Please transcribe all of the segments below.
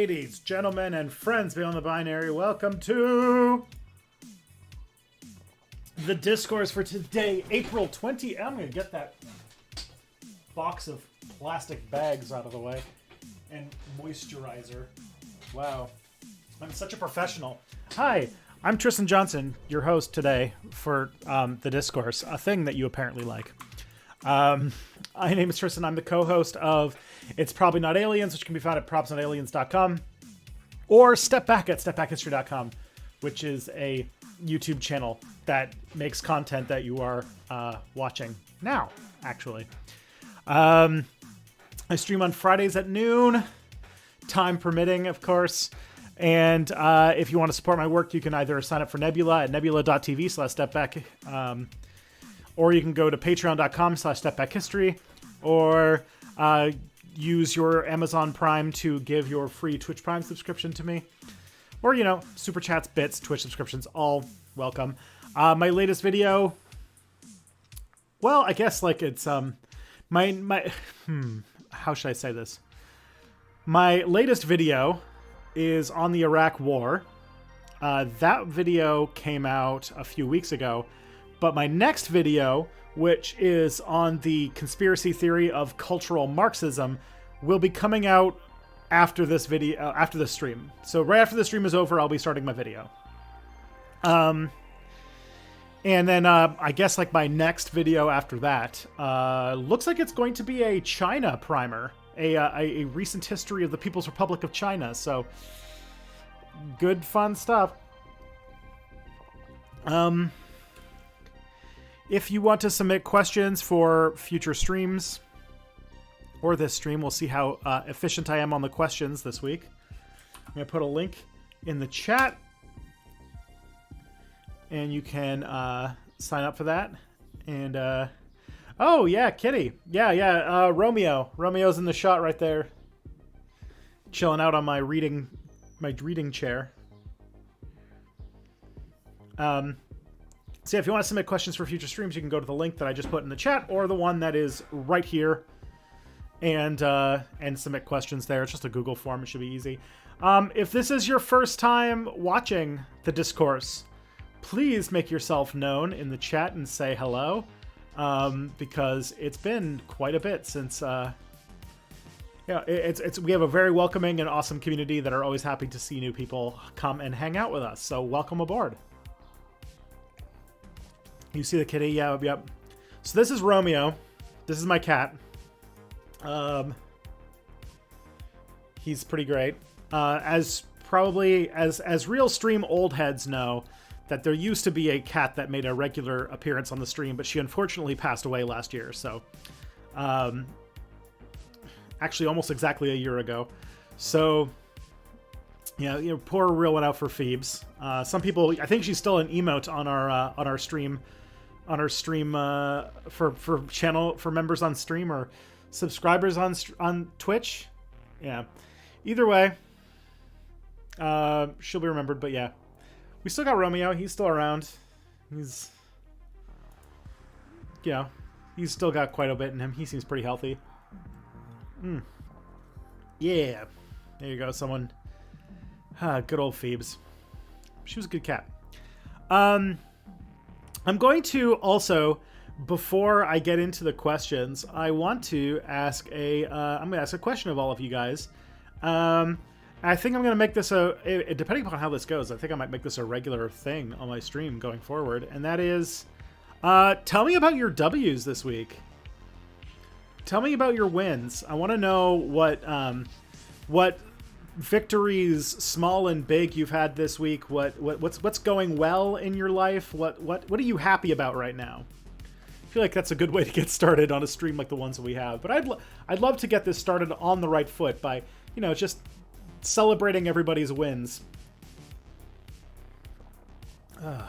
ladies, gentlemen, and friends beyond the binary, welcome to the Discourse for today, April 20. I'm going to get that box of plastic bags out of the way and moisturizer. Wow, I'm such a professional. Hi, I'm Tristan Johnson, your host today for the Discourse, a thing that you apparently like. My name is Tristan. I'm the co-host of It's Probably Not Aliens, which can be found at propsnotaliens.com, or Step Back at stepbackhistory.com, which is a YouTube channel that makes content that you are watching now, actually. I stream on Fridays at noon, time permitting, of course. And if you want to support my work, you can either sign up for Nebula at nebula.tv/stepback, or you can go to patreon.com/stepbackhistory, or use your Amazon Prime to give your free Twitch Prime subscription to me. Or, you know, super chats, bits, Twitch subscriptions, all welcome. My latest video, well, I guess like it's how should I say this? My latest video is on the Iraq War. That video came out a few weeks ago, but my next video, which is on the conspiracy theory of cultural Marxism, will be coming out after this video, after this stream. So right after the stream is over, I'll be starting my video. And then I guess like my next video after that looks like it's going to be a China primer, a recent history of the People's Republic of China. So good, fun stuff. If you want to submit questions for future streams or this stream, we'll see how efficient I am on the questions this week. I'm going to put a link in the chat, and you can sign up for that. And oh yeah, Kitty, yeah, Romeo's in the shot right there, chilling out on my reading chair. So yeah, if you want to submit questions for future streams, you can go to the link that I just put in the chat, or the one that is right here, and submit questions there. It's just a Google form. It should be easy. If this is your first time watching the Discourse, please make yourself known in the chat and say hello, because it's been quite a bit since. Yeah, we have a very welcoming and awesome community that are always happy to see new people come and hang out with us. So welcome aboard. You see the kitty? Yeah, yep. So this is Romeo. This is my cat. He's pretty great. As real stream old heads know, that there used to be a cat that made a regular appearance on the stream, but she unfortunately passed away last year. So, actually almost exactly a year ago. So, yeah, you know, pour a real one out for Phoebes. Some people, I think she's still an emote on our stream. On our stream for channel, for members on stream or subscribers on Twitch. Yeah, either way, she'll be remembered. But yeah, we still got Romeo. He's still around. He's, you know, he's still got quite a bit in him. He seems pretty healthy. Yeah, there you go. Someone, good old Phoebes. She was a good cat. I'm going to also, before I get into the questions, I want to ask I'm going to ask a question of all of you guys. I think I'm going to make this depending upon how this goes, I think I might make this a regular thing on my stream going forward. And that is, tell me about your W's this week. Tell me about your wins. I want to know what victories, small and big, you've had this week. What's going well in your life? What are you happy about right now? I feel like that's a good way to get started on a stream like the ones that we have. But I'd love to get this started on the right foot by, you know, just celebrating everybody's wins. I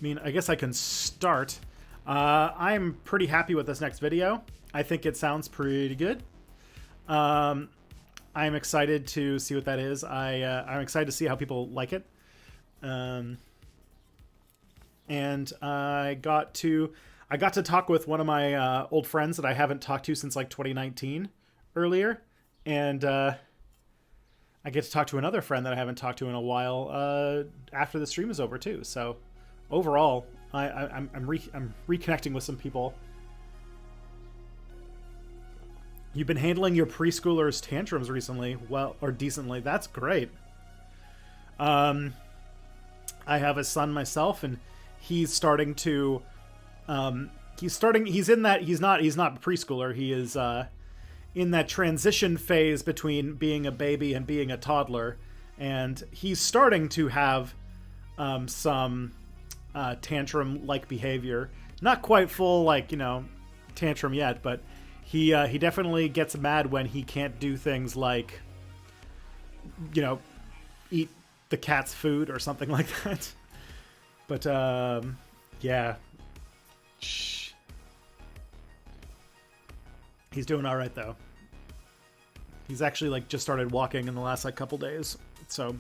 mean, I guess I can start. I'm pretty happy with this next video. I think it sounds pretty good. I'm excited to see what that is. I'm excited to see how people like it. And I got to I got to talk with one of my old friends that I haven't talked to since like 2019 earlier. And I get to talk to another friend that I haven't talked to in a while after the stream is over too. So overall, I'm reconnecting with some people. You've been handling your preschoolers' tantrums recently, well, or decently. That's great. I have a son myself, and he's starting to. He's in that. He's not a preschooler. He is in that transition phase between being a baby and being a toddler, and he's starting to have some tantrum-like behavior. Not quite full, like, tantrum yet, but he definitely gets mad when he can't do things like, eat the cat's food or something like that. But yeah, he's doing all right though. He's actually like just started walking in the last like couple days, so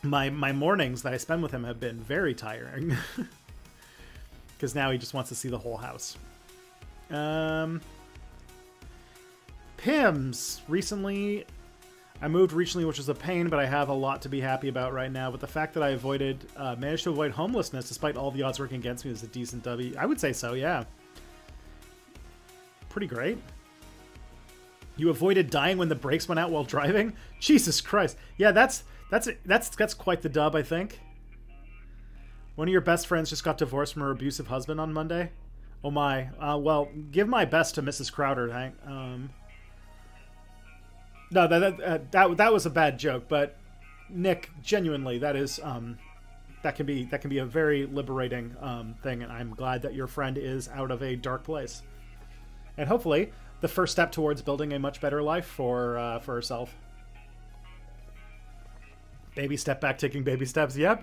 my mornings that I spend with him have been very tiring because now he just wants to see the whole house. Pims. Recently, I moved recently, which was a pain, but I have a lot to be happy about right now. But the fact that I managed to avoid homelessness despite all the odds working against me is a decent W. I would say so, yeah. Pretty great. You avoided dying when the brakes went out while driving? Jesus Christ. Yeah, that's quite the dub, I think. One of your best friends just got divorced from her abusive husband on Monday. Oh my. Well, give my best to Mrs. Crowder, Hank. No, that was a bad joke, but Nick, genuinely, that is that can be a very liberating thing, and I'm glad that your friend is out of a dark place, and hopefully the first step towards building a much better life for herself. Baby step back, taking baby steps. Yep.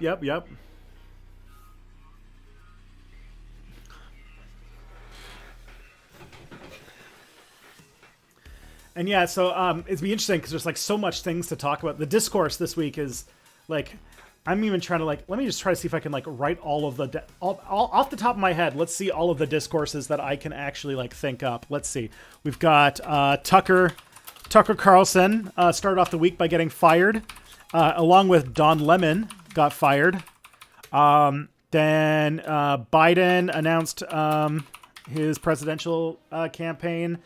And yeah, so it'd be interesting because there's like so much things to talk about. The discourse this week is like, I'm even trying to like, let me just try to see if I can like write all of the, all off the top of my head. Let's see all of the discourses that I can actually like think up. Let's see. We've got Tucker Carlson started off the week by getting fired, along with Don Lemon got fired. Then Biden announced his presidential campaign.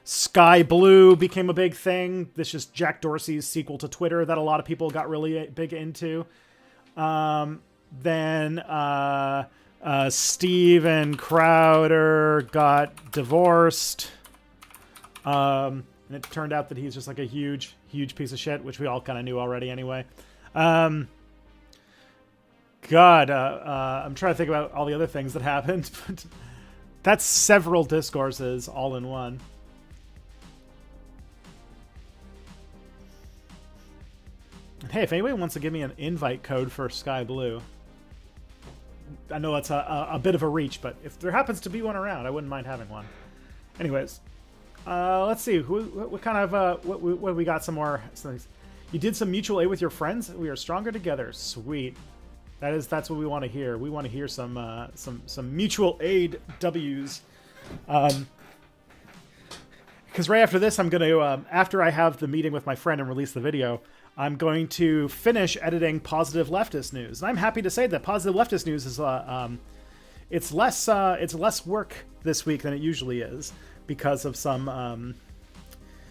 Sky Blue became a big thing. This is Jack Dorsey's sequel to Twitter that a lot of people got really big into. Then Steven Crowder got divorced. And it turned out that he's just like a huge piece of shit, which we all kind of knew already anyway. I'm trying to think about all the other things that happened, but that's several discourses all in one. Hey, if anybody wants to give me an invite code for Sky Blue, I know that's a bit of a reach, but if there happens to be one around, I wouldn't mind having one. Anyways, let's see. What kind of what we got? Some more things. You did some mutual aid with your friends. We are stronger together. Sweet. That's what we want to hear. We want to hear some mutual aid W's. Because right after this, I'm going to after I have the meeting with my friend and release the video, I'm going to finish editing Positive Leftist News. And I'm happy to say that Positive Leftist News is it's less work this week than it usually is because of some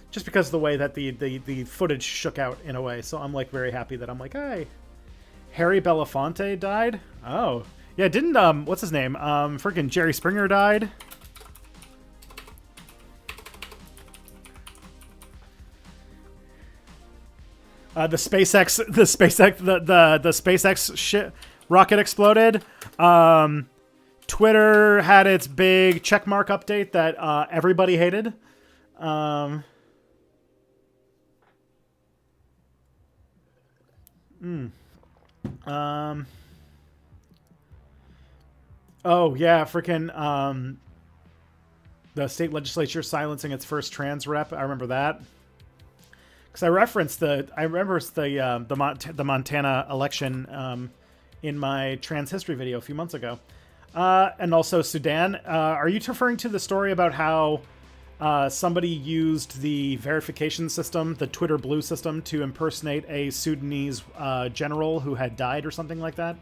just because of the way that the footage shook out in a way. So I'm like very happy that I'm like, hey, Harry Belafonte died. Oh yeah, didn't what's his name? Freaking Jerry Springer died. The SpaceX shit rocket exploded. Twitter had its big checkmark update that everybody hated. Oh yeah, freaking the state legislature silencing its first trans rep. I remember that. Because I remember the Montana election in my trans history video a few months ago. And also Sudan. Are you referring to the story about how somebody used the verification system, the Twitter Blue system, to impersonate a Sudanese general who had died or something like that?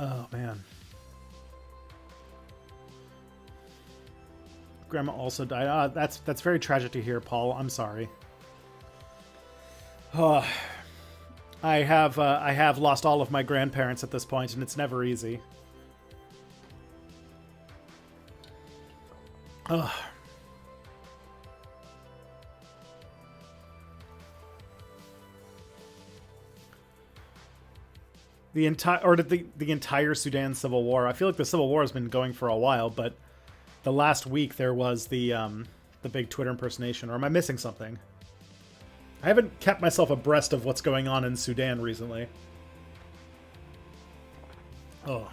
Oh, man. Grandma also died. That's very tragic to hear, Paul. I'm sorry. I have lost all of my grandparents at this point, and it's never easy. Ugh. The entire Sudan civil war. I feel like the civil war has been going for a while, but the last week there was the big Twitter impersonation. Or am I missing something? I haven't kept myself abreast of what's going on in Sudan recently. Oh.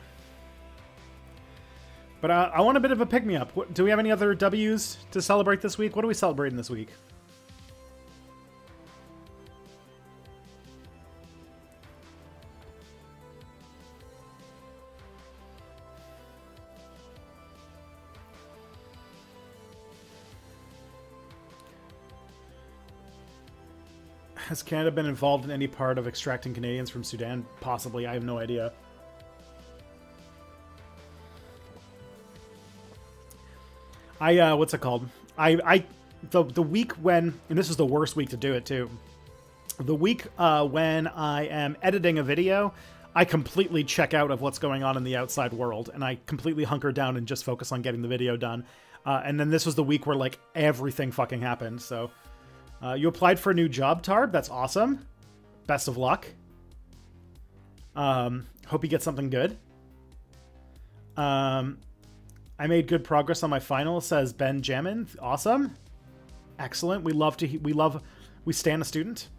But I want a bit of a pick-me-up. Do we have any other W's to celebrate this week? What are we celebrating this week? Has Canada been involved in any part of extracting Canadians from Sudan? Possibly. I have no idea. What's it called? The week when, and this is the worst week to do it too. The week when I am editing a video, I completely check out of what's going on in the outside world, and I completely hunker down and just focus on getting the video done. And then this was the week where like everything fucking happened. So you applied for a new job, Tarb. That's awesome. Best of luck. Hope you get something good. I made good progress on my final, says Ben Jamin. Awesome. Excellent. We stand a student.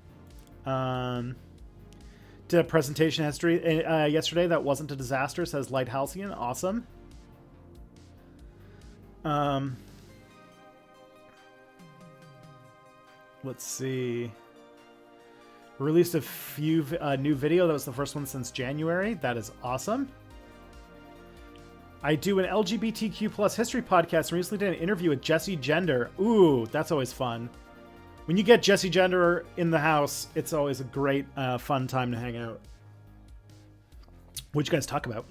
Did a presentation yesterday that wasn't a disaster, says Light Halcyon. Awesome. Let's see. Released a new video. That was the first one since January. That is awesome. I do an LGBTQ plus history podcast and recently did an interview with Jesse Gender. Ooh, that's always fun. When you get Jesse Gender in the house, it's always a great, fun time to hang out. What'd you guys talk about?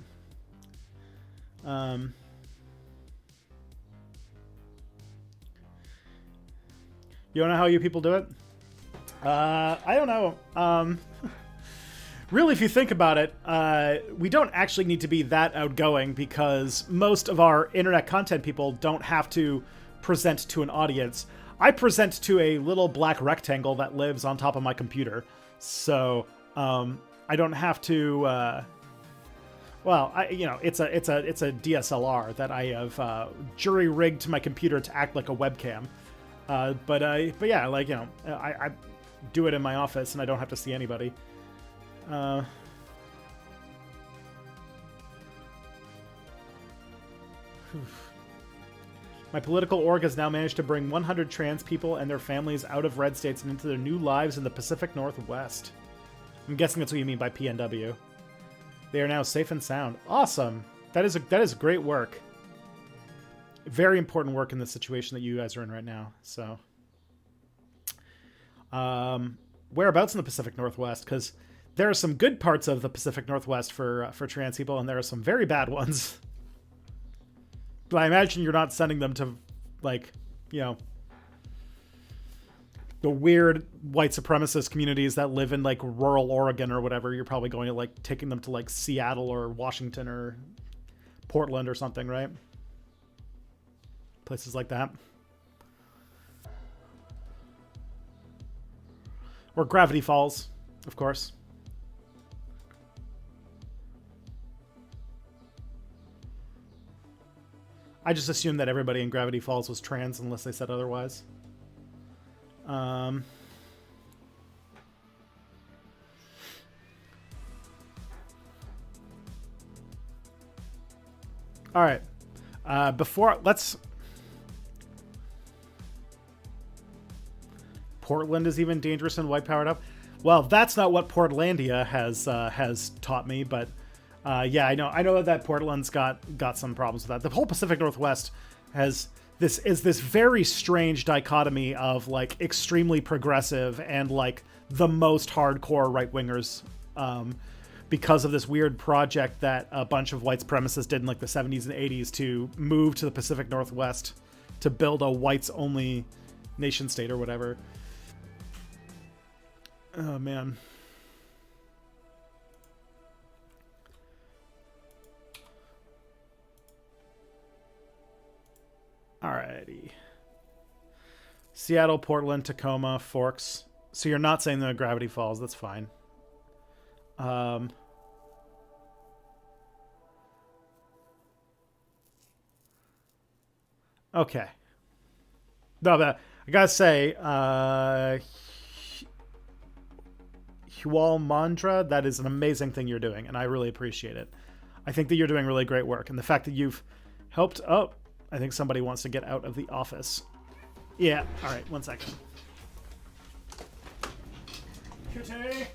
You don't know how you people do it? I don't know. Really, if you think about it, we don't actually need to be that outgoing because most of our internet content people don't have to present to an audience. I present to a little black rectangle that lives on top of my computer. So, I don't have to, it's a DSLR that I have jury-rigged to my computer to act like a webcam. But yeah, like, you know, I do it in my office and I don't have to see anybody. My political org has now managed to bring 100 trans people and their families out of red states and into their new lives in the Pacific Northwest. I'm guessing that's what you mean by PNW. They are now safe and sound. Awesome. That is great work. Very important work in the situation that you guys are in right now. So, whereabouts in the Pacific Northwest? Because there are some good parts of the Pacific Northwest for trans people, and there are some very bad ones. But I imagine you're not sending them to, like, you know, the weird white supremacist communities that live in, like, rural Oregon or whatever. You're probably going to, like, taking them to, like, Seattle or Washington or Portland or something, right? Places like that. Or Gravity Falls, of course. I just assumed that everybody in Gravity Falls was trans unless they said otherwise. All right. Portland is even dangerous and white powered up. Well, that's not what Portlandia has taught me, but yeah, I know that Portland's got some problems with that. The whole Pacific Northwest has this very strange dichotomy of like extremely progressive and like the most hardcore right wingers, because of this weird project that a bunch of white supremacists did in like the 70s and 80s to move to the Pacific Northwest to build a whites only nation state or whatever. Oh man. Alrighty. Seattle, Portland, Tacoma, Forks. So you're not saying the Gravity Falls. That's fine. Okay. No, but I gotta say, Hual Mandra, that is an amazing thing you're doing, and I really appreciate it. I think that you're doing really great work, and the fact that you've helped... Oh, I think somebody wants to get out of the office. Yeah, all right, 1 second. Kitty!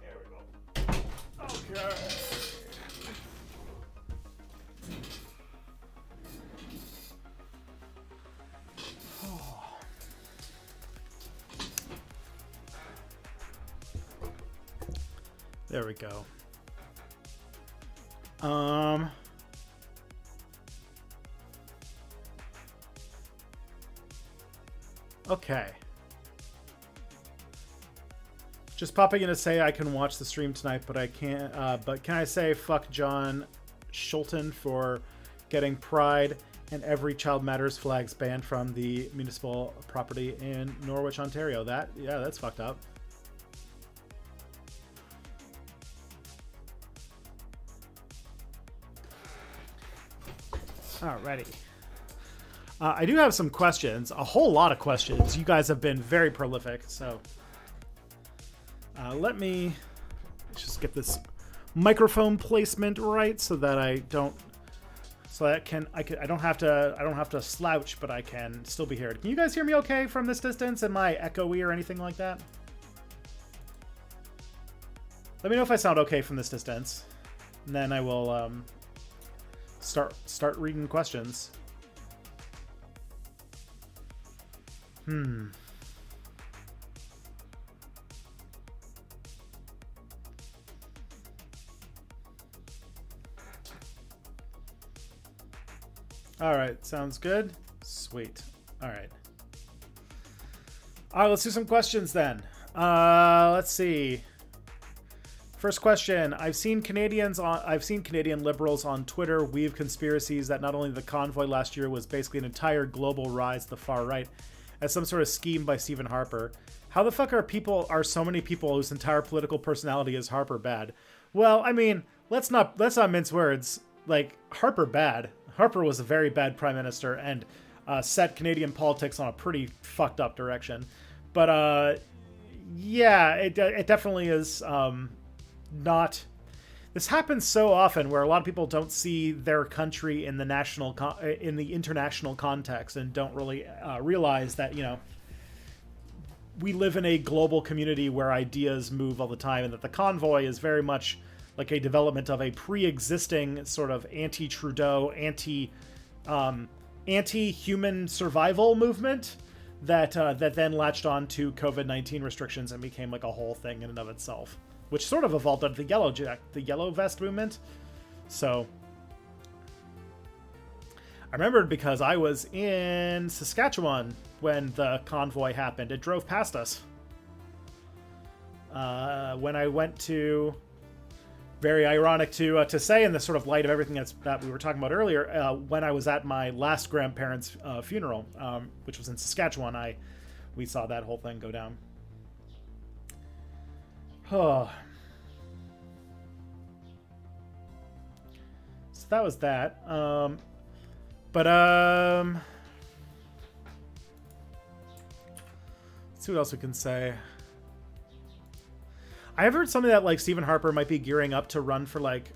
There we go. Okay. There we go. Okay. Just popping in to say I can watch the stream tonight, but I can't. But can I say fuck John Schulten for getting Pride and Every Child Matters flags banned from the municipal property in Norwich, Ontario? Yeah, that's fucked up. Alrighty. I do have some questions, a whole lot of questions. You guys have been very prolific, so let me just get this microphone placement right so that I don't have to slouch, but I can still be heard. Can you guys hear me okay from this distance? Am I echoey or anything like that? Let me know if I sound okay from this distance, and then I will start reading questions. All right, sounds good. Sweet. All right. All right, let's do some questions then. Let's see. First question: I've seen Canadian liberals on Twitter weave conspiracies that not only the convoy last year was basically an entire global rise to the far right, as some sort of scheme by Stephen Harper. How the fuck are so many people whose entire political personality is Harper bad? Well, I mean, let's not mince words. Like, Harper bad. Harper was a very bad prime minister and set Canadian politics on a pretty fucked up direction. But yeah, it definitely is not. This happens so often where a lot of people don't see their country in the in the international context and don't really realize that, you know, we live in a global community where ideas move all the time, and that the convoy is very much like a development of a pre-existing sort of anti-Trudeau, anti-human survival movement that then latched on to COVID-19 restrictions and became like a whole thing in and of itself, which sort of evolved out of the yellow vest movement. So I remembered because I was in Saskatchewan when the convoy happened. It drove past us. When I went to, very ironic to say in the sort of light of everything that we were talking about earlier, when I was at my last grandparents' funeral, which was in Saskatchewan, we saw that whole thing go down. Oh. So that was that. Let's see what else we can say. I have heard something that like Stephen Harper might be gearing up to run for like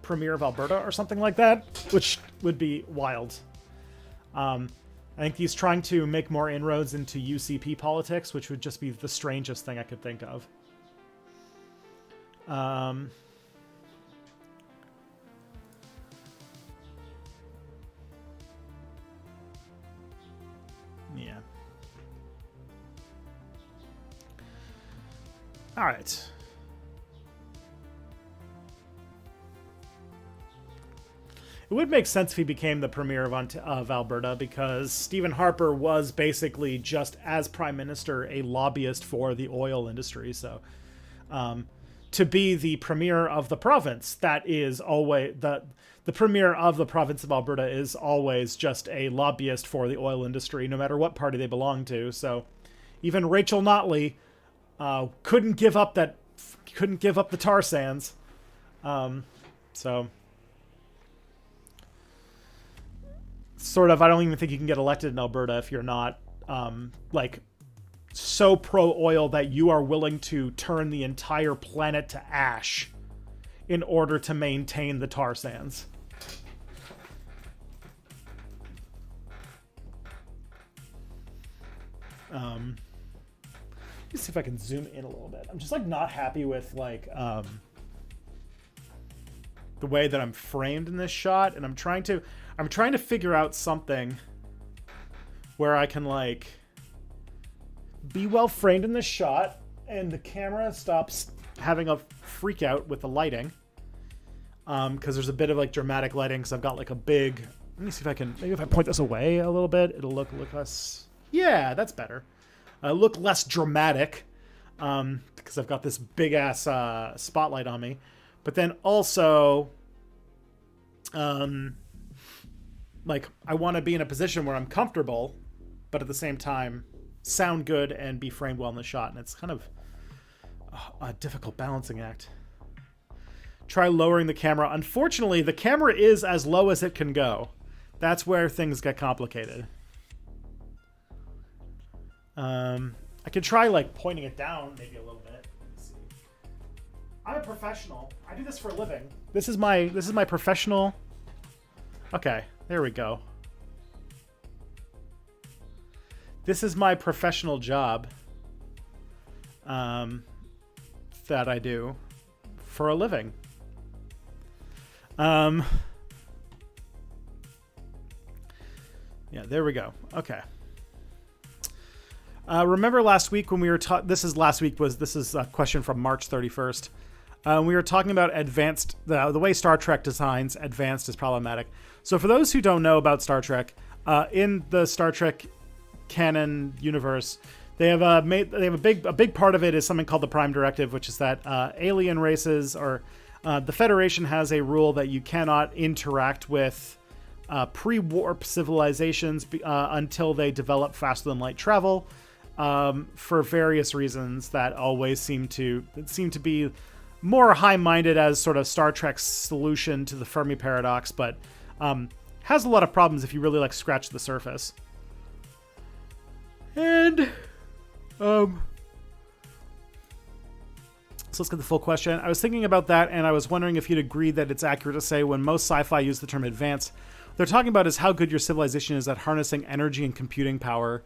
Premier of Alberta or something like that, which would be wild. I think he's trying to make more inroads into UCP politics, which would just be the strangest thing I could think of. Yeah. All right. It would make sense if he became the premier of Alberta, because Stephen Harper was basically just as prime minister a lobbyist for the oil industry. So to be the premier of the province, that is always the premier of the province of Alberta is always just a lobbyist for the oil industry, no matter what party they belong to. So even Rachel Notley couldn't give up the tar sands. So sort of, I don't even think you can get elected in Alberta if you're not like so pro-oil that you are willing to turn the entire planet to ash in order to maintain the tar sands. Let's see if I can zoom in a little bit. I'm just like not happy with like the way that I'm framed in this shot, and I'm trying to figure out something where I can like be well framed in this shot and the camera stops having a freak out with the lighting. Because there's a bit of like dramatic lighting, because I've got like a big, let me see if I can, maybe if I point this away a little bit, it'll look less, yeah, that's better. Look less dramatic, because I've got this big ass spotlight on me. But then also, like, I want to be in a position where I'm comfortable, but at the same time sound good and be framed well in the shot. And it's kind of a difficult balancing act. Try lowering the camera. Unfortunately, the camera is as low as it can go. That's where things get complicated. I could try like pointing it down maybe a little bit. Let's see. I'm a professional. I do this for a living. This is my professional. Okay, there we go. This is my professional job that I do for a living. Yeah, there we go. Okay. Remember last week when we were this is a question from March 31st. We were talking about advanced, the way Star Trek designs advanced is problematic. So for those who don't know about Star Trek, in the Star Trek canon universe, they have a big part of it is something called the Prime Directive, which is that alien races or the Federation has a rule that you cannot interact with pre-warp civilizations until they develop faster than light travel, for various reasons that always seem to be more high-minded as sort of Star Trek's solution to the Fermi paradox, but has a lot of problems if you really like scratch the surface. And so let's get the full question. I was thinking about that, and I was wondering if you'd agree that it's accurate to say when most sci-fi use the term advanced, they're talking about is how good your civilization is at harnessing energy and computing power.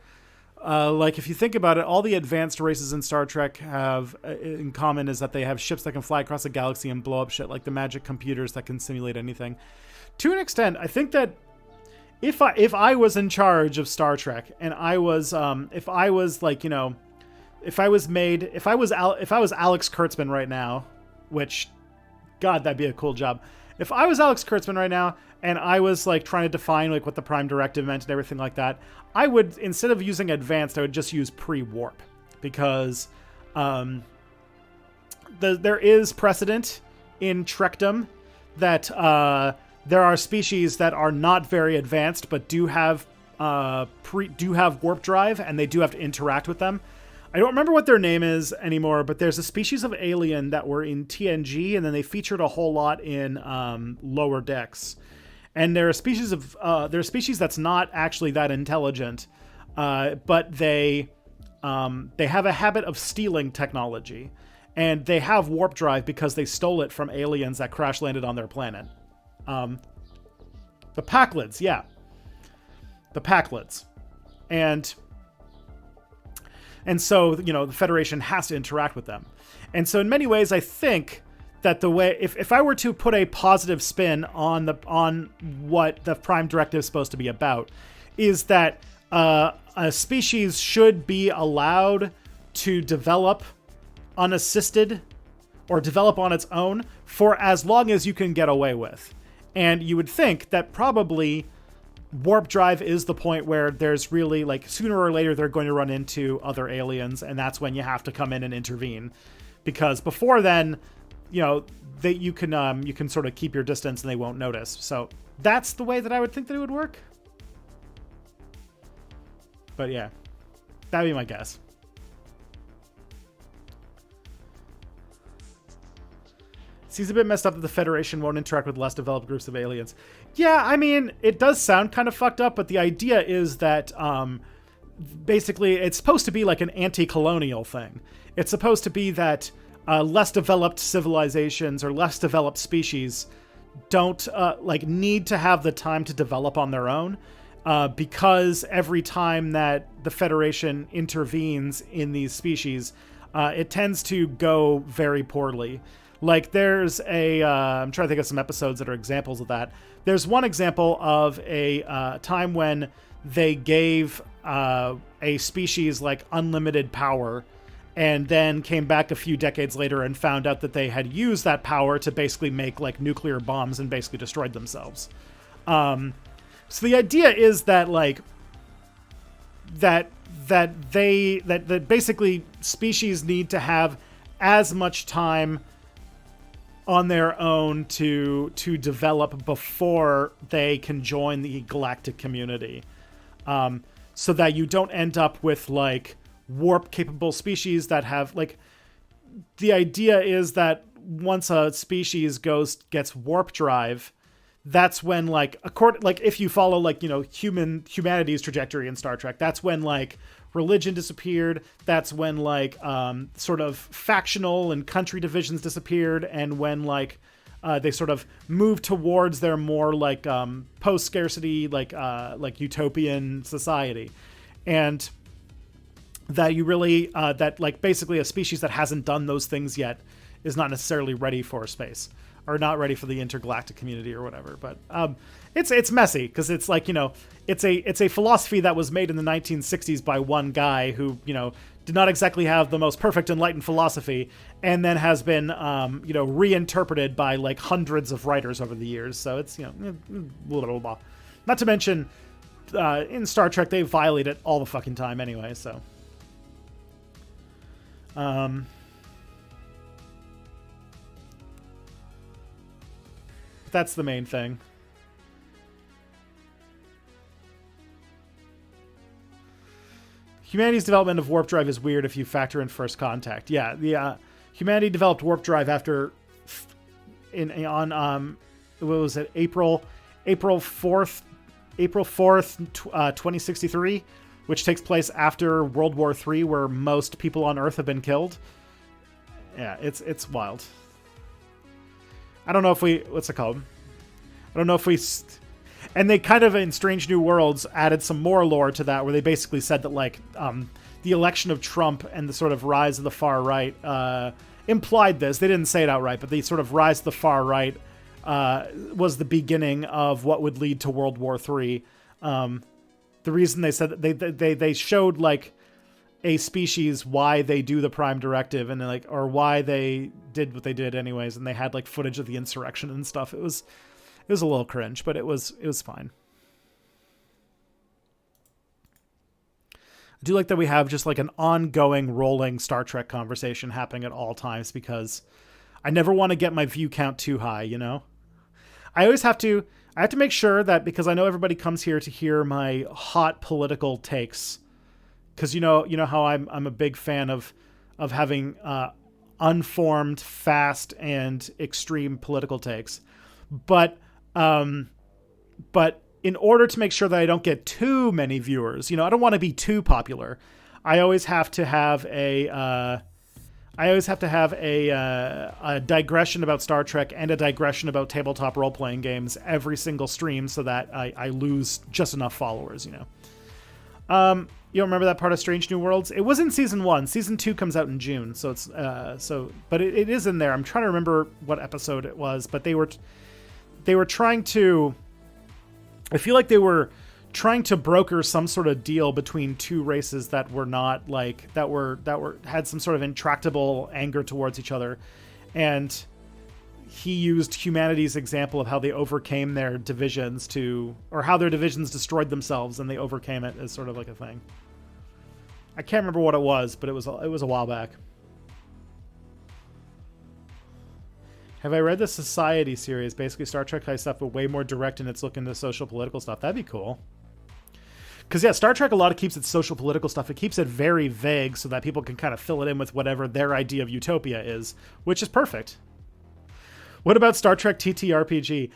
Like, if you think about it, all the advanced races in Star Trek have in common is that they have ships that can fly across the galaxy and blow up shit, like the magic computers that can simulate anything. To an extent, I think that if I was in charge of Star Trek, and I was if I was like, you know, if I was Alex Kurtzman right now, which, God, that'd be a cool job. If I was Alex Kurtzman right now, and I was like trying to define like what the Prime Directive meant and everything like that, I would, instead of using advanced, I would just use pre-warp, because there is precedent in Trekdom that there are species that are not very advanced but do have warp drive, and they do have to interact with them. I don't remember what their name is anymore, but there's a species of alien that were in TNG, and then they featured a whole lot in Lower Decks. And there are species that's not actually that intelligent, but they have a habit of stealing technology, and they have warp drive because they stole it from aliens that crash landed on their planet. The Packlids, yeah, the Packlids. And so, the Federation has to interact with them. And so in many ways, I think that the way, if I were to put a positive spin on what the Prime Directive is supposed to be about, is that a species should be allowed to develop unassisted or develop on its own for as long as you can get away with. And you would think that probably warp drive is the point where there's really, like, sooner or later they're going to run into other aliens, and that's when you have to come in and intervene. Because before then, you can sort of keep your distance and they won't notice. So that's the way that I would think that it would work. But yeah, that'd be my guess. Seems a bit messed up that the Federation won't interact with less developed groups of aliens. Yeah, I mean, it does sound kind of fucked up, but the idea is that basically it's supposed to be like an anti-colonial thing. It's supposed to be that less developed civilizations or less developed species don't need to have the time to develop on their own, because every time that the Federation intervenes in these species, it tends to go very poorly. Like, there's I'm trying to think of some episodes that are examples of that. There's one example of a time when they gave a species, like, unlimited power, and then came back a few decades later and found out that they had used that power to basically make, like, nuclear bombs and basically destroyed themselves. So the idea is that, like, that basically species need to have as much time on their own to develop before they can join the galactic community, so that you don't end up with, like, warp capable species that have, like, the idea is that once a species gets warp drive, that's when, like, if you follow, like, humanity's trajectory in Star Trek, that's when, like, religion disappeared. That's when, like, sort of factional and country divisions disappeared, and when, like, they sort of moved towards their more, like, post-scarcity, like utopian society. And that you really, that, like, basically a species that hasn't done those things yet is not necessarily ready for space, or not ready for the intergalactic community or whatever. But it's messy, because it's like, it's a philosophy that was made in the 1960s by one guy who, did not exactly have the most perfect enlightened philosophy, and then has been, reinterpreted by, like, hundreds of writers over the years. So it's, blah, blah, blah. Not to mention, in Star Trek, they violate it all the fucking time anyway, so. That's the main thing. Humanity's development of warp drive is weird if you factor in first contact. Yeah, the humanity developed warp drive after what was it, April 4th, 2063, which takes place after World War III, where most people on Earth have been killed. Yeah, it's wild. I don't know if what's it called? I don't know if and they kind of, in Strange New Worlds, added some more lore to that, where they basically said that, like, the election of Trump and the sort of rise of the far right implied this. They didn't say it outright, but the sort of rise of the far right was the beginning of what would lead to World War III. The reason they said that they showed, like, a species why they do the Prime Directive, and, like, or why they did what they did anyways, and they had, like, footage of the insurrection and stuff. It was a little cringe, but it was fine. I do like that we have just, like, an ongoing rolling Star Trek conversation happening at all times, because I never want to get my view count too high, I always have to make sure that, because I know everybody comes here to hear my hot political takes, because you know how I'm a big fan of having unformed, fast, and extreme political takes, but in order to make sure that I don't get too many viewers, I don't want to be too popular. I always have to have a digression about Star Trek and a digression about tabletop role-playing games every single stream, so that I lose just enough followers, You don't remember that part of Strange New Worlds? It was in season 1. Season 2 comes out in June, so it's but it is in there. I'm trying to remember what episode it was, but they were trying to. I feel like they were trying to broker some sort of deal between two races that were not like that were had some sort of intractable anger towards each other, and he used humanity's example of how they overcame their divisions or how their divisions destroyed themselves and they overcame it as sort of like a thing. I can't remember what it was, but it was a while back. Have I read the Society series? Basically Star Trek high stuff, but way more direct in its look into social political stuff. That'd be cool. Because, yeah, Star Trek a lot of keeps its social political stuff. It keeps it very vague so that people can kind of fill it in with whatever their idea of utopia is, which is perfect. What about Star Trek TTRPG?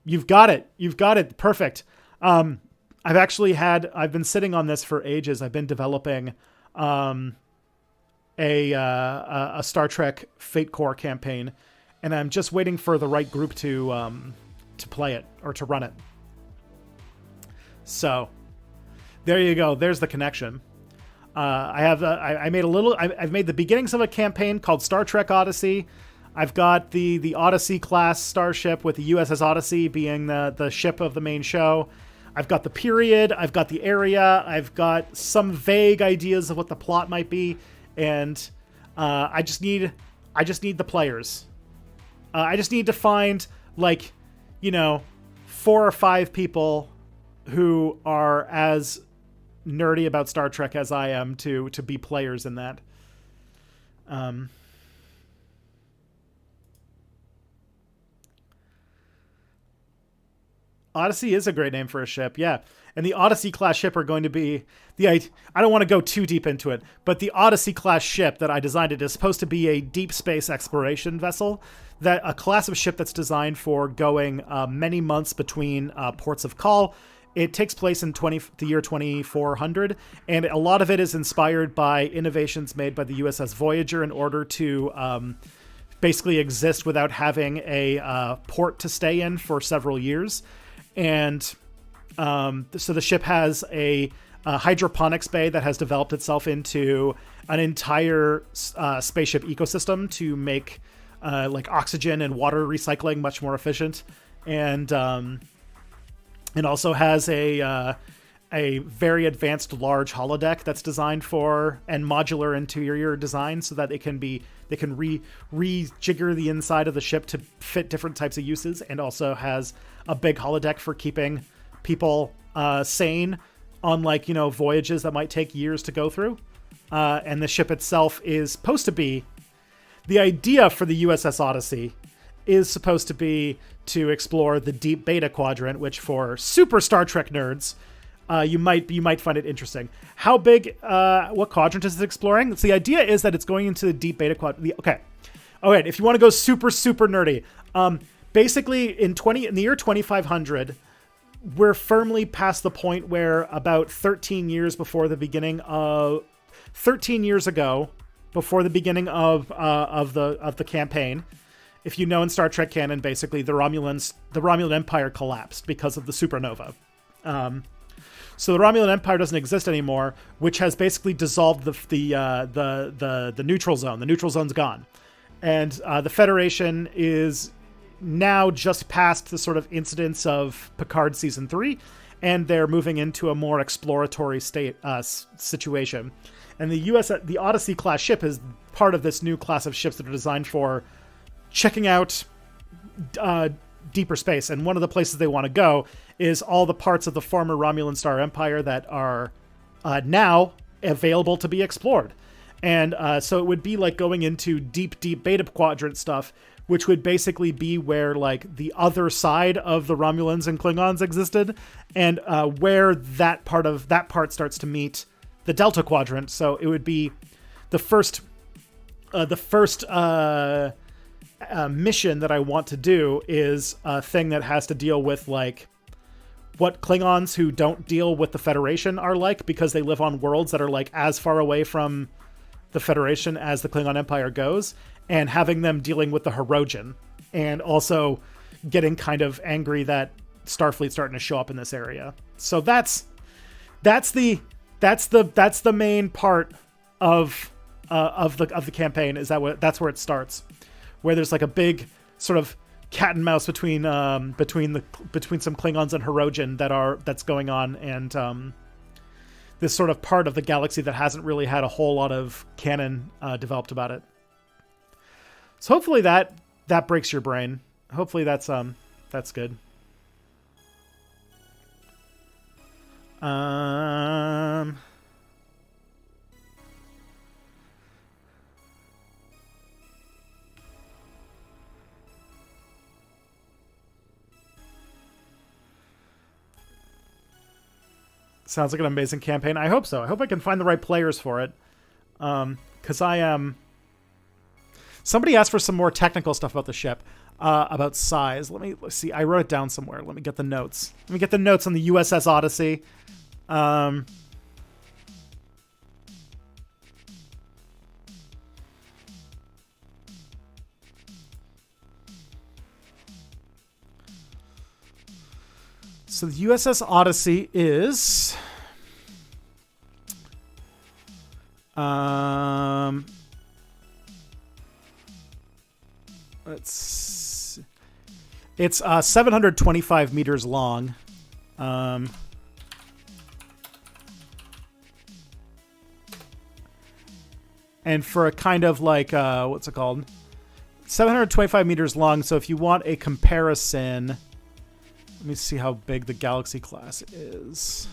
You've got it. You've got it. Perfect. I've been sitting on this for ages. I've been developing a Star Trek Fate Core campaign, and I'm just waiting for the right group to play it or to run it. So there you go. There's the connection. I've made the beginnings of a campaign called Star Trek Odyssey. I've got the Odyssey class starship with the USS Odyssey being the ship of the main show. I've got the period. I've got the area. I've got some vague ideas of what the plot might be, and I just need the players. I just need to find 4 or 5 people who are as nerdy about Star Trek as I am to be players in that. Odyssey is a great name for a ship, yeah. And the Odyssey class ship are going to be I don't want to go too deep into it, but the Odyssey class ship that I designed is supposed to be a deep space exploration vessel, that a class of ship that's designed for going many months between ports of call. It takes place in the year 2400, and a lot of it is inspired by innovations made by the USS Voyager in order to basically exist without having a port to stay in for several years. And so the ship has a hydroponics bay that has developed itself into an entire spaceship ecosystem to make oxygen and water recycling much more efficient. And it also has a very advanced large holodeck that's designed for and modular interior design so that they can rejigger the inside of the ship to fit different types of uses, and also has a big holodeck for keeping people sane on voyages that might take years to go through. And the ship itself is supposed to be, the idea for the USS Odyssey is supposed to be to explore the deep beta quadrant, which for super Star Trek nerds, you might find it interesting. How big? What quadrant is it exploring? So the idea is that it's going into the deep beta quadrant. Okay. If you want to go super nerdy, basically in the year 2500, we're firmly past the point where about 13 years ago, before the beginning of the campaign. If you know, in Star Trek canon, basically the Romulan Empire collapsed because of the supernova. So the Romulan Empire doesn't exist anymore, which has basically dissolved the neutral zone. The neutral zone's gone, and the Federation is now just past the sort of incidents of Picard season 3, and they're moving into a more exploratory situation. And the Odyssey class ship is part of this new class of ships that are designed for checking out deeper space. And one of the places they want to go is all the parts of the former Romulan Star Empire that are now available to be explored. And so it would be like going into deep beta quadrant stuff, which would basically be where the other side of the Romulans and Klingons existed, and where that part starts to meet the Delta Quadrant. So it would be the first mission that I want to do is a thing that has to deal with what Klingons who don't deal with the Federation are like, because they live on worlds that are as far away from the Federation as the Klingon Empire goes, and having them dealing with the Hirogen, and also getting kind of angry that Starfleet's starting to show up in this area. So that's that's the main part of the campaign. Is that's where it starts, where there's like a big sort of cat and mouse between some Klingons and Hirogen that's going on, and this sort of part of the galaxy that hasn't really had a whole lot of canon developed about it. So hopefully that breaks your brain. Hopefully that's good. Sounds like an amazing campaign. I hope so. I hope I can find the right players for it. Because I am... Somebody asked for some more technical stuff about the ship. About size. Let's see. I wrote it down somewhere. Let me get the notes. Let me get the notes on the USS Odyssey. So the USS Odyssey is... It's 725 meters long. And for a kind of like, what's it called? 725 meters long. So if you want a comparison, let me see how big the Galaxy class is.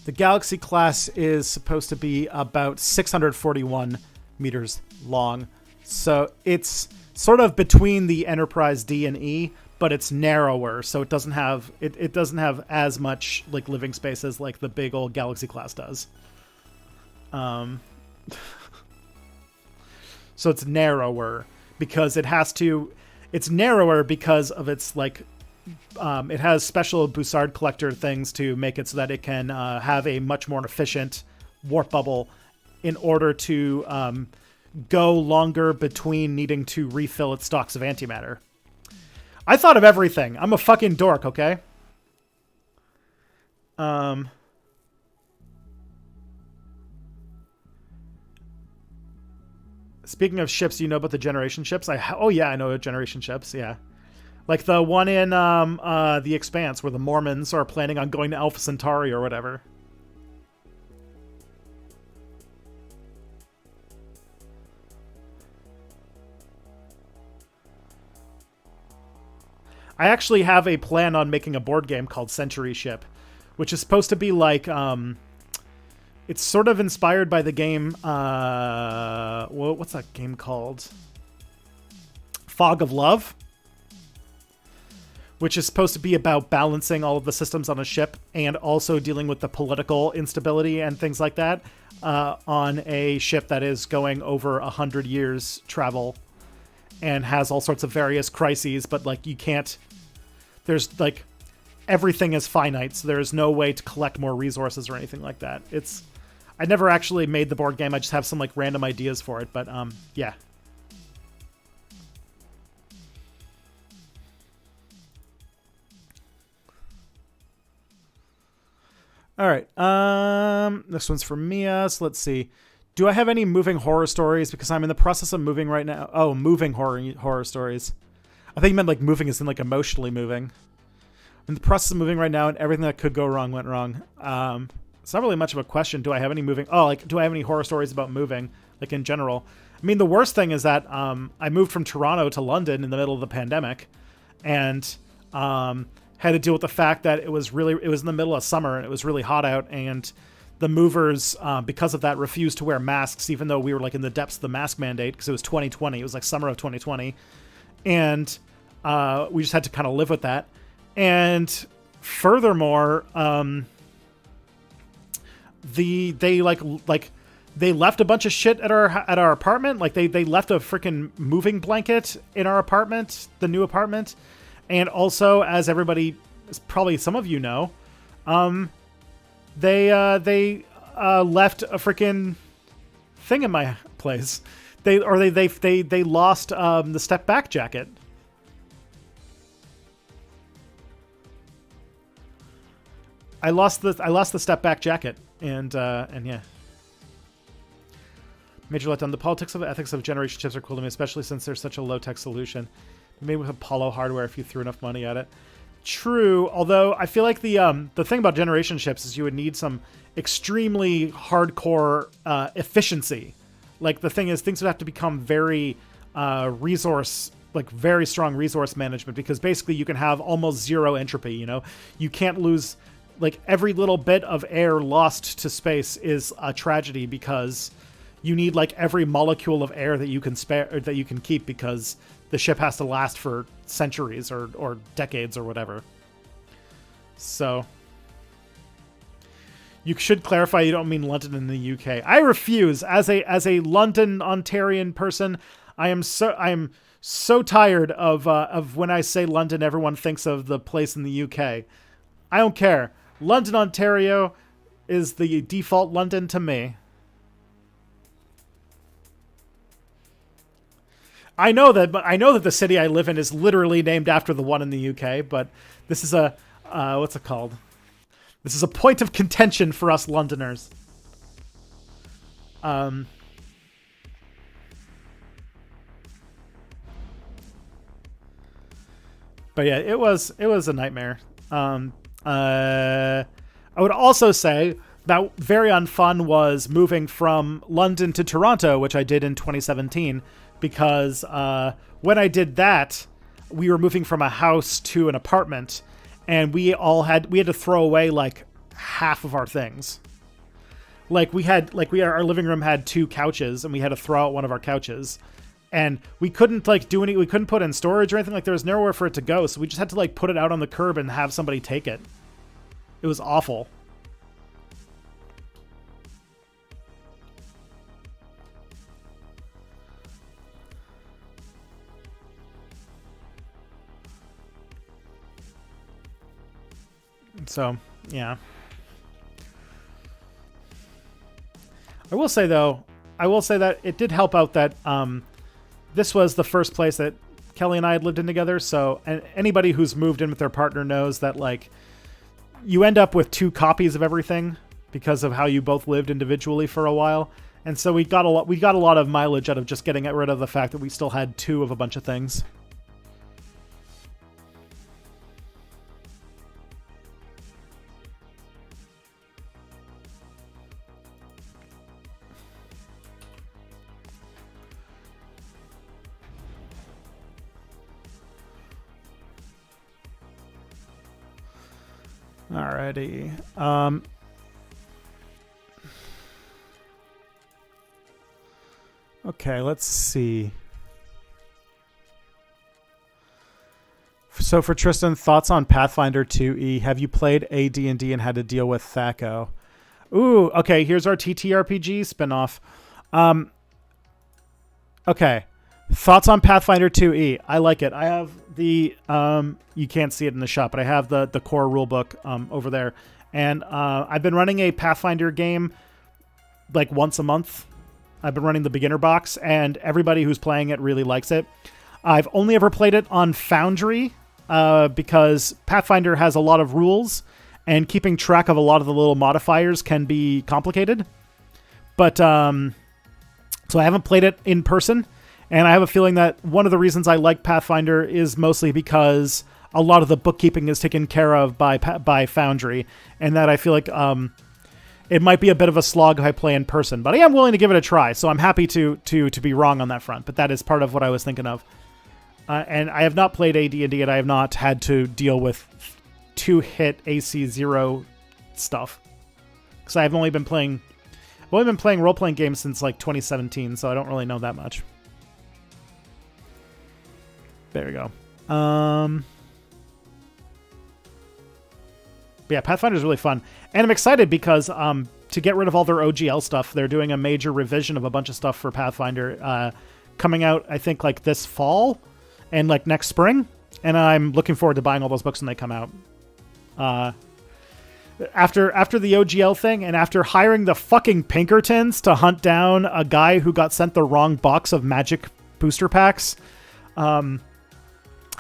The Galaxy class is supposed to be about 641 meters long. So it's sort of between the Enterprise D and E, but it's narrower, so it doesn't have it doesn't have as much like living space as like the big old Galaxy class does. So it's narrower because it's narrower because of its like it has special Bussard collector things to make it so that it can have a much more efficient warp bubble in order to go longer between needing to refill its stocks of antimatter. I thought of everything. I'm a fucking dork, okay? Speaking of ships, you know about the Generation ships? Oh yeah, I know about Generation ships, yeah. Like the one in The Expanse where the Mormons are planning on going to Alpha Centauri or whatever. I actually have a plan on making a board game called Century Ship, which is supposed to be like... it's sort of inspired by the game... what's that game called? Fog of Love? Which is supposed to be about balancing all of the systems on a ship and also dealing with the political instability and things like that on a ship that is going over 100 years travel and has all sorts of various crises, but like you can't... There's like... Everything is finite, so there's no way to collect more resources or anything like that. I never actually made the board game, I just have some like random ideas for it, but yeah. All right. This one's from Mia. So let's see. Do I have any moving horror stories? Because I'm in the process of moving right now. Oh, moving horror stories. I think you meant like moving as in like emotionally moving. I'm in the process of moving right now, and everything that could go wrong went wrong. It's not really much of a question. Do I have any moving? Oh, like do I have any horror stories about moving? Like in general. I mean, the worst thing is that I moved from Toronto to London in the middle of the pandemic, and had to deal with the fact that it was in the middle of summer and it was really hot out, and the movers, because of that, refused to wear masks, even though we were like in the depths of the mask mandate because it was 2020. It was like summer of 2020, and we just had to kind of live with that. And furthermore, they left a bunch of shit at our apartment. Like they left a freaking moving blanket in our apartment, the new apartment. And also, as everybody, probably some of you know, they left a freaking thing in my place. They lost the step back jacket. I lost the step back jacket, and yeah. Major letdown. The politics of ethics of generation chips are cool to me, especially since there's such a low tech solution. Maybe with Apollo hardware if you threw enough money at it. True, although I feel like the thing about generation chips is you would need some extremely hardcore efficiency. Like the thing is, things would have to become very very strong resource management, because basically you can have almost zero entropy. You know, you can't lose, like, every little bit of air lost to space is a tragedy, because you need like every molecule of air that you can spare, or that you can keep, because the ship has to last for centuries or decades or whatever. So you should clarify you don't mean London in the UK. I refuse. As a London Ontarian person, I am so tired of when I say London, everyone thinks of the place in the UK. I don't care. London, Ontario is the default London to me. I know that the city I live in is literally named after the one in the UK, but this is a what's it called? This is a point of contention for us Londoners. But yeah, it was a nightmare. I would also say that very unfun was moving from London to Toronto, which I did in 2017. Because when I did that, we were moving from a house to an apartment, and we had to throw away like half of our things. Our living room had 2 couches, and we had to throw out one of our couches, and we couldn't we couldn't put it in storage or anything. Like, there was nowhere for it to go, so we just had to like put it out on the curb and have somebody take it. It was awful. So, yeah. I will say that it did help out that this was the first place that Kelly and I had lived in together. So, and anybody who's moved in with their partner knows that, like, you end up with 2 copies of everything because of how you both lived individually for a while. And so we got a lot of mileage out of just getting rid of the fact that we still had 2 of a bunch of things. Alrighty. Okay, let's see. So for Tristan, thoughts on Pathfinder 2E? Have you played AD&D and had to deal with THAC0? Ooh, okay, here's our TTRPG spinoff. Okay. Thoughts on Pathfinder 2E? I like it. I have the you can't see it in the shop, but I have the core rulebook over there, and I've been running a Pathfinder game like once a month. I've been running the beginner box, and everybody who's playing it really likes it. I've only ever played it on Foundry because Pathfinder has a lot of rules, and keeping track of a lot of the little modifiers can be complicated. But so I haven't played it in person. And I have a feeling that one of the reasons I like Pathfinder is mostly because a lot of the bookkeeping is taken care of by Foundry, and that I feel like it might be a bit of a slog if I play in person. But I am willing to give it a try, so I'm happy to be wrong on that front. But that is part of what I was thinking of. And I have not played AD&D, and I have not had to deal with 2-hit AC0 stuff, because I've only been playing role-playing games since like 2017, so I don't really know that much. There we go. But yeah, Pathfinder is really fun. And I'm excited because to get rid of all their OGL stuff, they're doing a major revision of a bunch of stuff for Pathfinder coming out, I think, like this fall and like next spring. And I'm looking forward to buying all those books when they come out. After the OGL thing, and after hiring the fucking Pinkertons to hunt down a guy who got sent the wrong box of magic booster packs,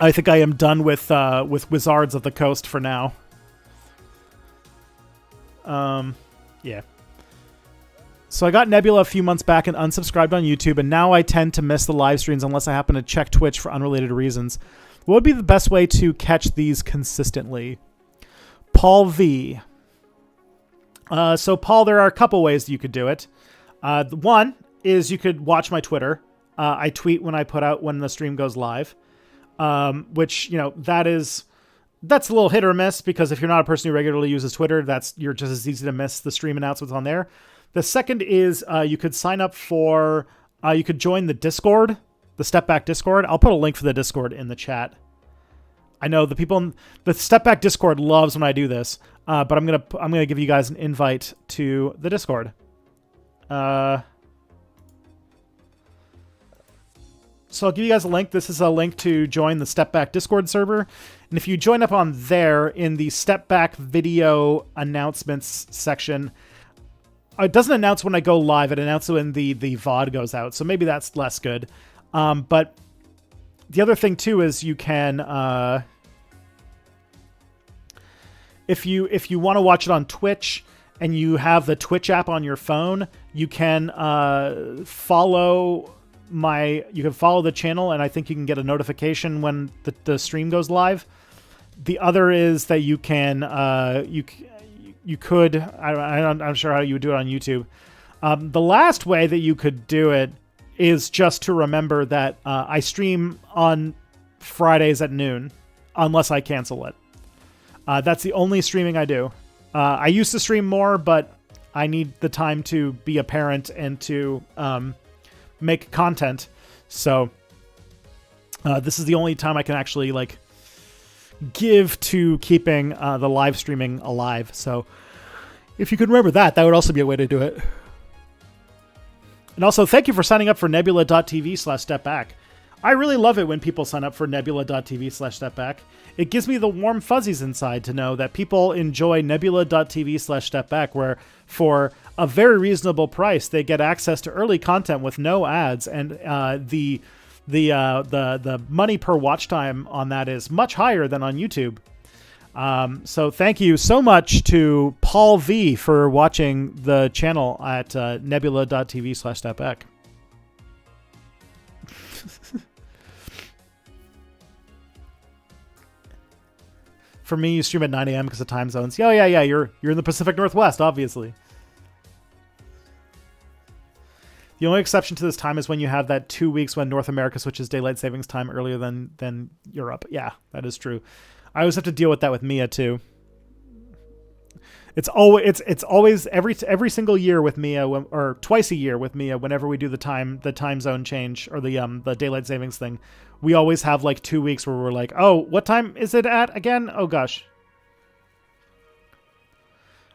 I think I am done with Wizards of the Coast for now. Yeah. So I got Nebula a few months back and unsubscribed on YouTube, and now I tend to miss the live streams unless I happen to check Twitch for unrelated reasons. What would be the best way to catch these consistently? Paul V. So Paul, there are a couple ways you could do it. One is you could watch my Twitter. I tweet when the stream goes live, which, that's a little hit or miss, because if you're not a person who regularly uses Twitter, you're just as easy to miss the stream announcements on there. The second is you could sign up for, you could join the Discord, the Step Back Discord. I'll put a link for the Discord in the chat. I know the people in the Step Back Discord loves when I do this, but I'm gonna give you guys an invite to the Discord. So I'll give you guys a link. This is a link to join the Step Back Discord server. And if you join up on there in the Step Back video announcements section, it doesn't announce when I go live. It announces when the VOD goes out. So maybe that's less good. But the other thing too is you can, if you want to watch it on Twitch and you have the Twitch app on your phone, you can follow the channel, and I think you can get a notification when the stream goes live. The other is that you can you could, I'm not sure how you would do it on YouTube. The last way that you could do it is just to remember that I stream on Fridays at noon, unless I cancel it. That's the only streaming I do. I used to stream more, but I need the time to be a parent and to make content. So this is the only time I can actually give to keeping the live streaming alive. So if you could remember that would also be a way to do it. And also, thank you for signing up for nebula.tv/stepback. I really love it when people sign up for nebula.tv/stepback. It gives me the warm fuzzies inside to know that people enjoy nebula.tv/stepback, where for a very reasonable price, they get access to early content with no ads, and the money per watch time on that is much higher than on YouTube. So thank you so much to Paul V for watching the channel at nebula.tv/stepback. For me, you stream at 9 a.m. because of time zones. Oh yeah, you're in the Pacific Northwest, obviously. The only exception to this time is when you have that 2 weeks when North America switches daylight savings time earlier than Europe. Yeah, that is true. I always have to deal with that with Mia too. It's always every single year with Mia, or twice a year with Mia, whenever we do the time zone change or the daylight savings thing. We always have 2 weeks where we're like, oh, what time is it at again? Oh gosh.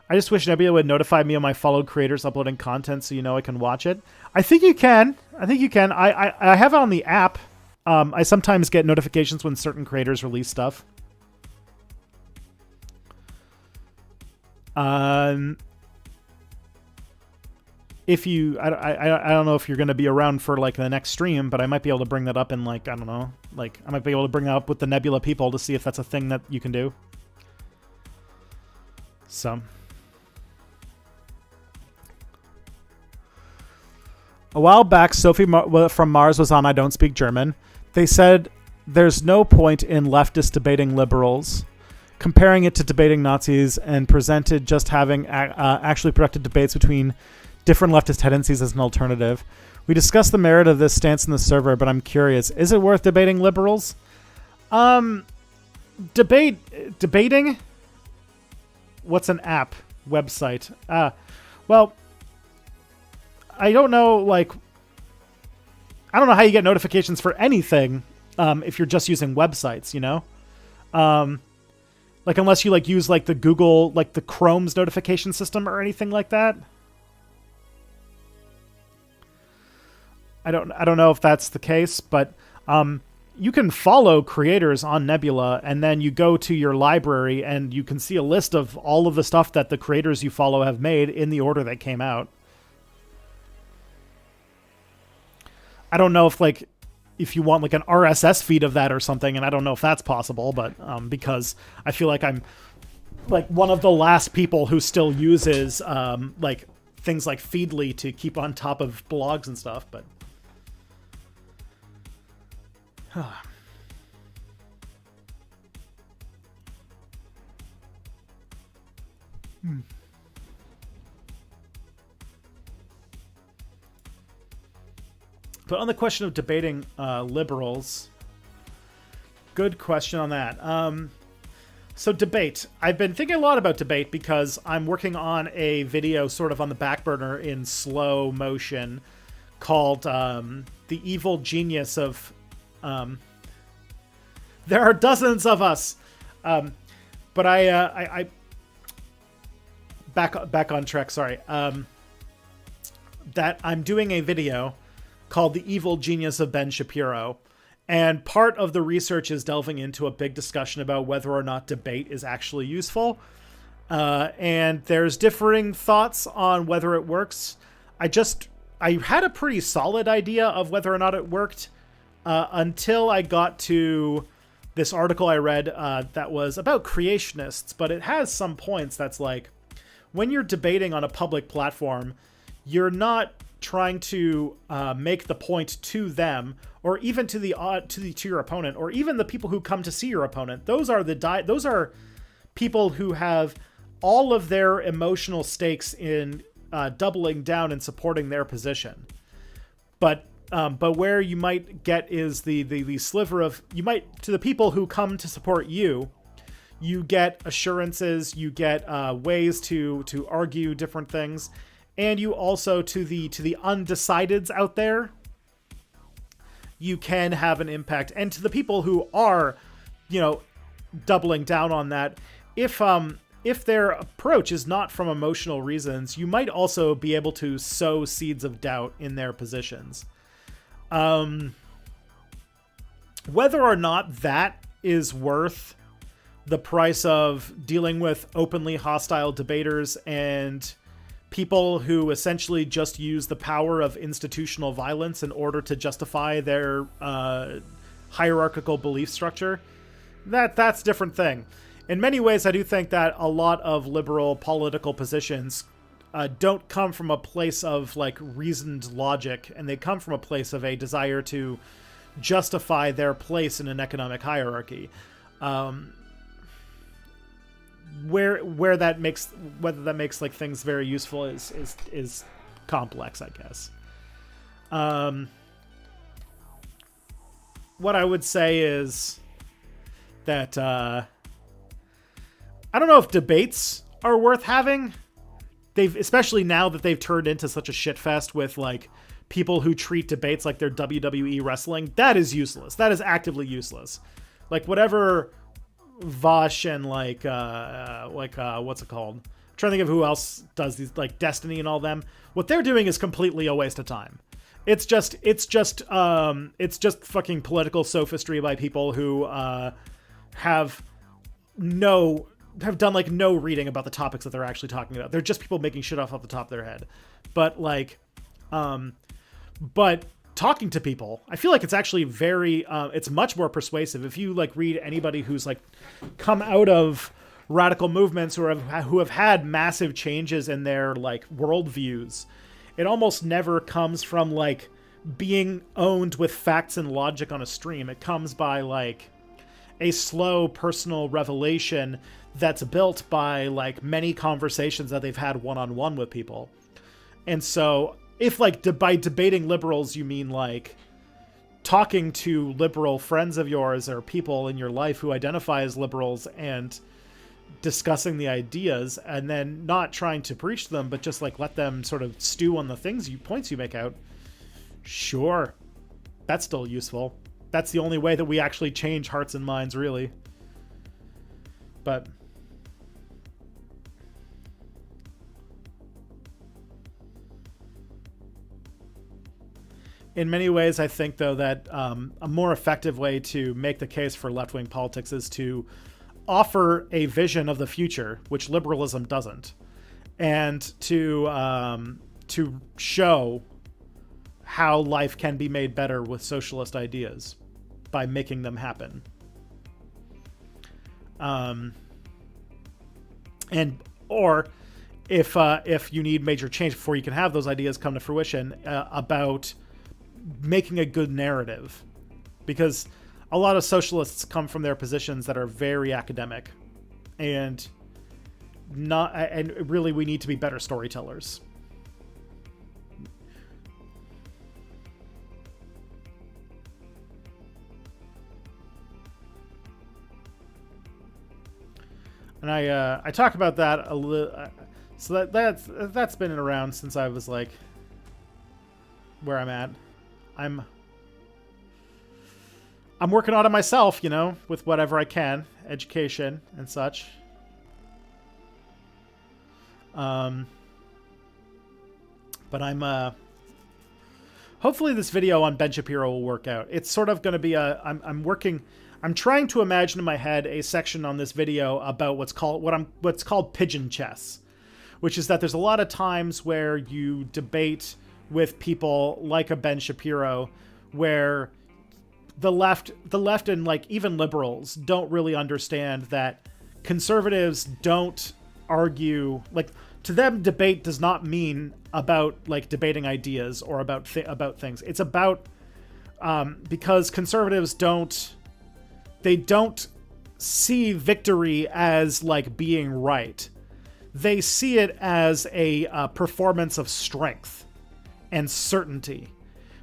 I just wish Nebula would notify me of my followed creators uploading content so I can watch it. I think you can. I have it on the app. I sometimes get notifications when certain creators release stuff. If you, I don't know if you're going to be around for the next stream, but I might be able to bring that up in I don't know, I might be able to bring that up with the Nebula people to see if that's a thing that you can do. So. A while back, Sophie from Mars was on I Don't Speak German. They said there's no point in leftist debating liberals, comparing it to debating Nazis, and presented just having actually productive debates between different leftist tendencies as an alternative. We discussed the merit of this stance in the server, but I'm curious, is it worth debating liberals? Debating? What's an app? Website? Well, I don't know, I don't know how you get notifications for anything if you're just using websites, unless you use the Google, the Chrome's notification system or anything like that. I don't know if that's the case, but you can follow creators on Nebula, and then you go to your library and you can see a list of all of the stuff that the creators you follow have made in the order that came out. I don't know if you want an RSS feed of that or something, and I don't know if that's possible, but because I feel like I'm like one of the last people who still uses like things like Feedly to keep on top of blogs and stuff, but But on the question of debating liberals, good question on that. So debate. I've been thinking a lot about debate because I'm working on a video sort of on the back burner in slow motion called The Evil Genius of... there are dozens of us! But I back on track, sorry. That I'm doing a video called The Evil Genius of Ben Shapiro. And part of the research is delving into a big discussion about whether or not debate is actually useful. And there's differing thoughts on whether it works. I had a pretty solid idea of whether or not it worked until I got to this article I read that was about creationists. But it has some points that's like, when you're debating on a public platform, you're not trying to make the point to them, or even to your opponent, or even the people who come to see your opponent. Those are people who have all of their emotional stakes in doubling down and supporting their position. But where you might get is the sliver of, to the people who come to support you, you get assurances, you get ways to argue different things. And you also, to the undecideds out there, you can have an impact. And to the people who are, doubling down on that, if their approach is not from emotional reasons, you might also be able to sow seeds of doubt in their positions. Whether or not that is worth the price of dealing with openly hostile debaters and people who essentially just use the power of institutional violence in order to justify their hierarchical belief structure, that's a different thing. In many ways, I do think that a lot of liberal political positions don't come from a place of like reasoned logic, and they come from a place of a desire to justify their place in an economic hierarchy. Whether that makes like things very useful is complex, I guess. What I would say is that I don't know if debates are worth having. Especially now that they've turned into such a shitfest with like people who treat debates like they're WWE wrestling. That is useless. That is actively useless. Like whatever Vosh and what's it called? I'm trying to think of who else does these, like Destiny and all them. What they're doing is completely a waste of time. It's just fucking political sophistry by people who have done like no reading about the topics that they're actually talking about. They're just people making shit off the top of their head. But talking to people, I feel like it's actually very, it's much more persuasive. If you like read anybody who's like come out of radical movements or who have had massive changes in their like worldviews, it almost never comes from like being owned with facts and logic on a stream. It comes by like a slow personal revelation that's built by like many conversations that they've had one-on-one with people. And so if like by debating liberals, you mean like talking to liberal friends of yours or people in your life who identify as liberals and discussing the ideas, and then not trying to preach them, but just like let them sort of stew on the points you make out. Sure. That's still useful. That's the only way that we actually change hearts and minds, really. But in many ways, I think, though, that a more effective way to make the case for left-wing politics is to offer a vision of the future, which liberalism doesn't, and to show how life can be made better with socialist ideas by making them happen. And or if you need major change before you can have those ideas come to fruition, about making a good narrative, because a lot of socialists come from their positions that are very academic, and really we need to be better storytellers. And I talk about that a little, so that's been around since I was like where I'm at. I'm working on it myself, you know, with whatever I can, education and such. But I'm hopefully this video on Ben Shapiro will work out. It's sort of going to be I'm trying to imagine in my head a section on this video about what's called pigeon chess, which is that there's a lot of times where you debate with people like a Ben Shapiro, where the left and like even liberals don't really understand that conservatives don't argue. Like, to them, debate does not mean about like debating ideas or about things. It's about because conservatives don't see victory as like being right. They see it as a performance of strength and certainty.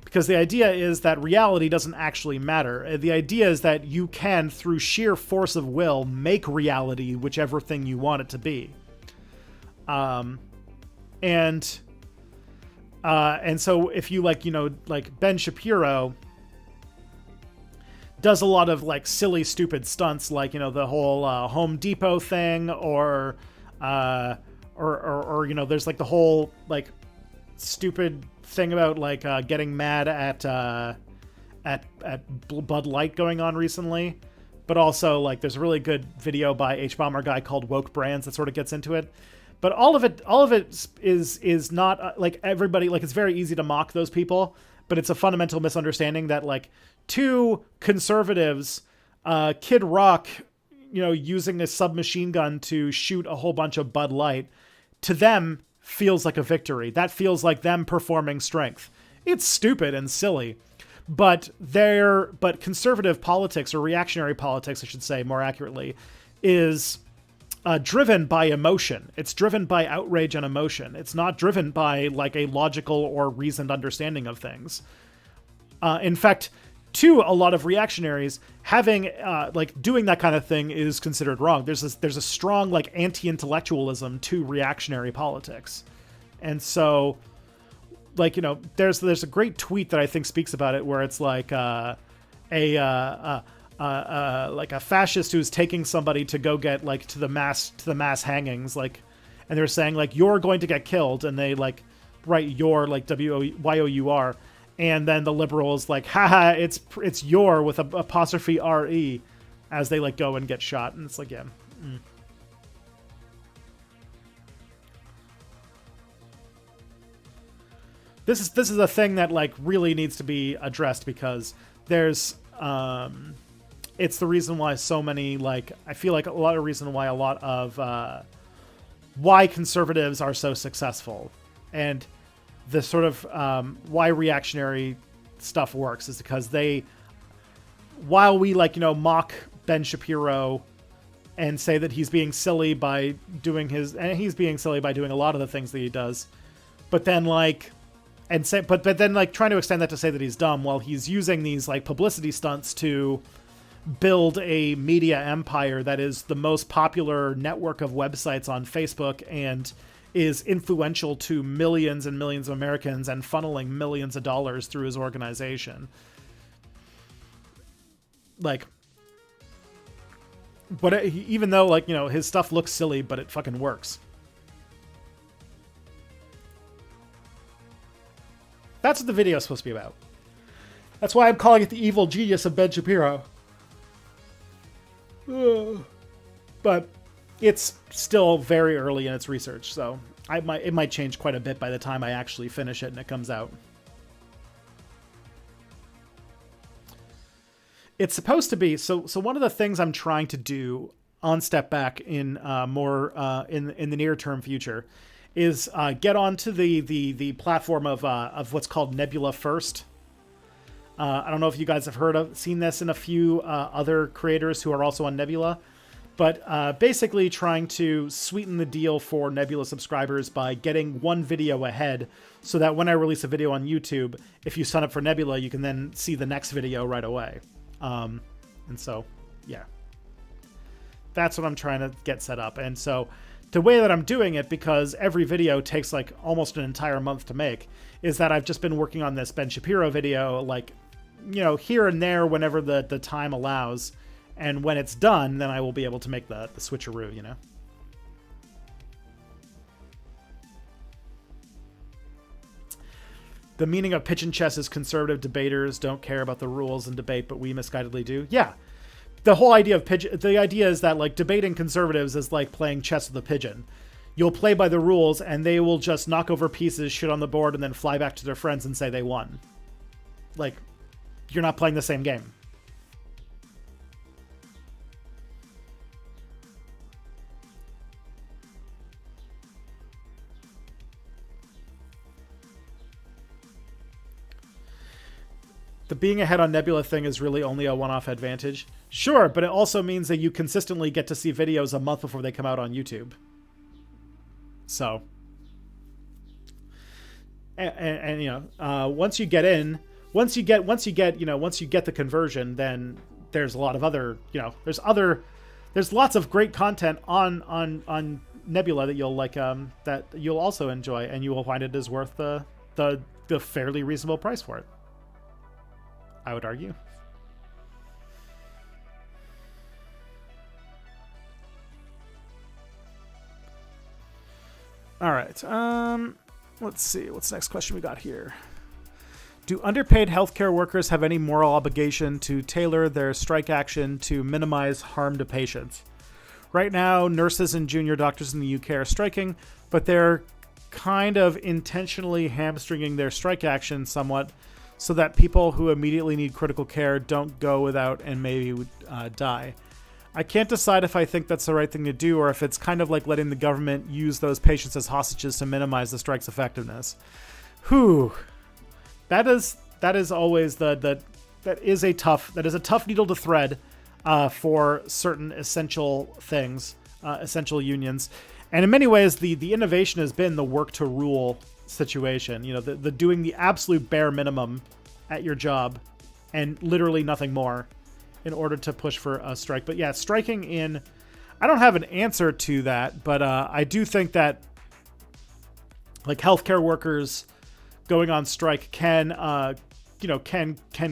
Because the idea is that reality doesn't actually matter. The idea is that you can, through sheer force of will, make reality whichever thing you want it to be. And so if you like, you know, like Ben Shapiro does a lot of like silly, stupid stunts, like, you know, the whole Home Depot thing, or you know, there's like the whole like stupid thing about like getting mad at Bud Light going on recently. But also, like, there's a really good video by H Bomber guy called Woke Brands that sort of gets into it. But all of it is not like everybody, like, it's very easy to mock those people, but it's a fundamental misunderstanding that, like, to conservatives, Kid Rock, you know, using a submachine gun to shoot a whole bunch of Bud Light, to them feels like a victory. That feels like them performing strength. It's stupid and silly, but conservative politics, or reactionary politics, I should say more accurately, is driven by emotion. It's driven by outrage and emotion. It's not driven by like a logical or reasoned understanding of things. In fact, to a lot of reactionaries, having like doing that kind of thing is considered wrong. There's a strong like anti-intellectualism to reactionary politics, and so, like, you know, there's a great tweet that I think speaks about it, where it's like like a fascist who's taking somebody to go get like to the mass hangings, like, and they're saying like, you're going to get killed, and they like write your, like, WYOUR. And then the liberals like, haha, it's your with a apostrophe RE, as they like go and get shot. And it's like, yeah. This is a thing that like really needs to be addressed, because there's it's the reason why so many, like, I feel like a lot of reason why a lot of why conservatives are so successful, and the sort of why reactionary stuff works is because while we, like, you know, mock Ben Shapiro and say that he's being silly by doing he's being silly by doing a lot of the things that he does, but then like, and say, but then like trying to extend that to say that he's dumb, while he's using these like publicity stunts to build a media empire that is the most popular network of websites on Facebook, and is influential to millions and millions of Americans, and funneling millions of dollars through his organization. Like, but even though, like, you know, his stuff looks silly, but it fucking works. That's what the video is supposed to be about. That's why I'm calling it the evil genius of Ben Shapiro. But it's still very early in its research, so it might change quite a bit by the time I actually finish it and it comes out. It's supposed to be, so one of the things I'm trying to do on Step Back in more in the near term future is get onto the platform of what's called Nebula First. I don't know if you guys have seen this in a few other creators who are also on Nebula, but basically trying to sweeten the deal for Nebula subscribers by getting one video ahead, so that when I release a video on YouTube, if you sign up for Nebula, you can then see the next video right away. And so, yeah, that's what I'm trying to get set up. And so the way that I'm doing it, because every video takes like almost an entire month to make, is that I've just been working on this Ben Shapiro video, like, you know, here and there whenever the time allows. And when it's done, then I will be able to make the switcheroo, you know? The meaning of pitch and chess is conservative debaters don't care about the rules in debate, but we misguidedly do. Yeah. The whole idea of the idea is that, like, debating conservatives is like playing chess with a pigeon. You'll play by the rules, and they will just knock over pieces, shit on the board, and then fly back to their friends and say they won. Like, you're not playing the same game. The being ahead on Nebula thing is really only a one-off advantage. Sure, but it also means that you consistently get to see videos a month before they come out on YouTube. So, and you know, once you get the conversion, then there's a lot of other, you know, there's lots of great content on Nebula that you'll like, that you'll also enjoy, and you will find it is worth the fairly reasonable price for it, I would argue. All right. Let's see. What's the next question we got here? Do underpaid healthcare workers have any moral obligation to tailor their strike action to minimize harm to patients? Right now, nurses and junior doctors in the UK are striking, but they're kind of intentionally hamstringing their strike action somewhat, so that people who immediately need critical care don't go without and maybe die. I can't decide if I think that's the right thing to do, or if it's kind of like letting the government use those patients as hostages to minimize the strike's effectiveness. Whew. That is always that is a tough needle to thread for certain essential things, essential unions. And in many ways, the innovation has been the work to rule situation, you know, the doing the absolute bare minimum at your job and literally nothing more in order to push for a strike. But yeah, striking in, I don't have an answer to that, but I do think that, like, healthcare workers going on strike can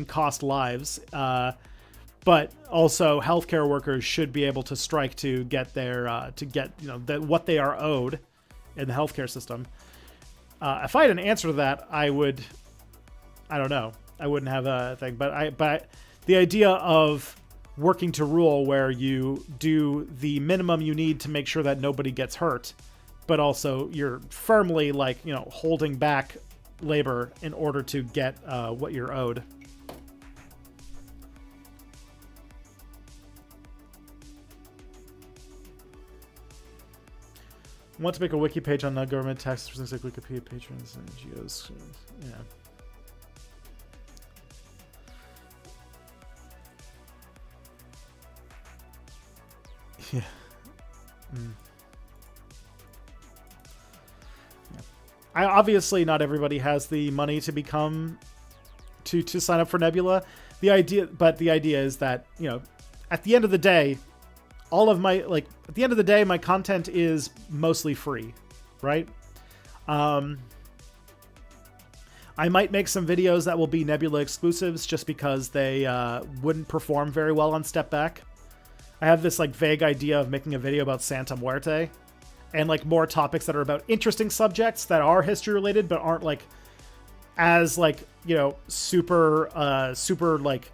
cost lives, but also healthcare workers should be able to strike to get their what they are owed in the healthcare system. If I had an answer to that, I don't know. I wouldn't have a thing. But the idea of working to rule, where you do the minimum you need to make sure that nobody gets hurt, but also you're firmly, like, you know, holding back labor in order to get what you're owed. I want to make a wiki page on non-government tax for things like Wikipedia patrons and NGOs. Yeah. Yeah. Mm. Yeah. Obviously not everybody has the money to to sign up for Nebula. The idea is that, you know, at the end of the day, my content is mostly free, right? I might make some videos that will be Nebula exclusives just because they wouldn't perform very well on Step Back. I have this, like, vague idea of making a video about Santa Muerte and, like, more topics that are about interesting subjects that are history related but aren't, like, as, like, you know, super like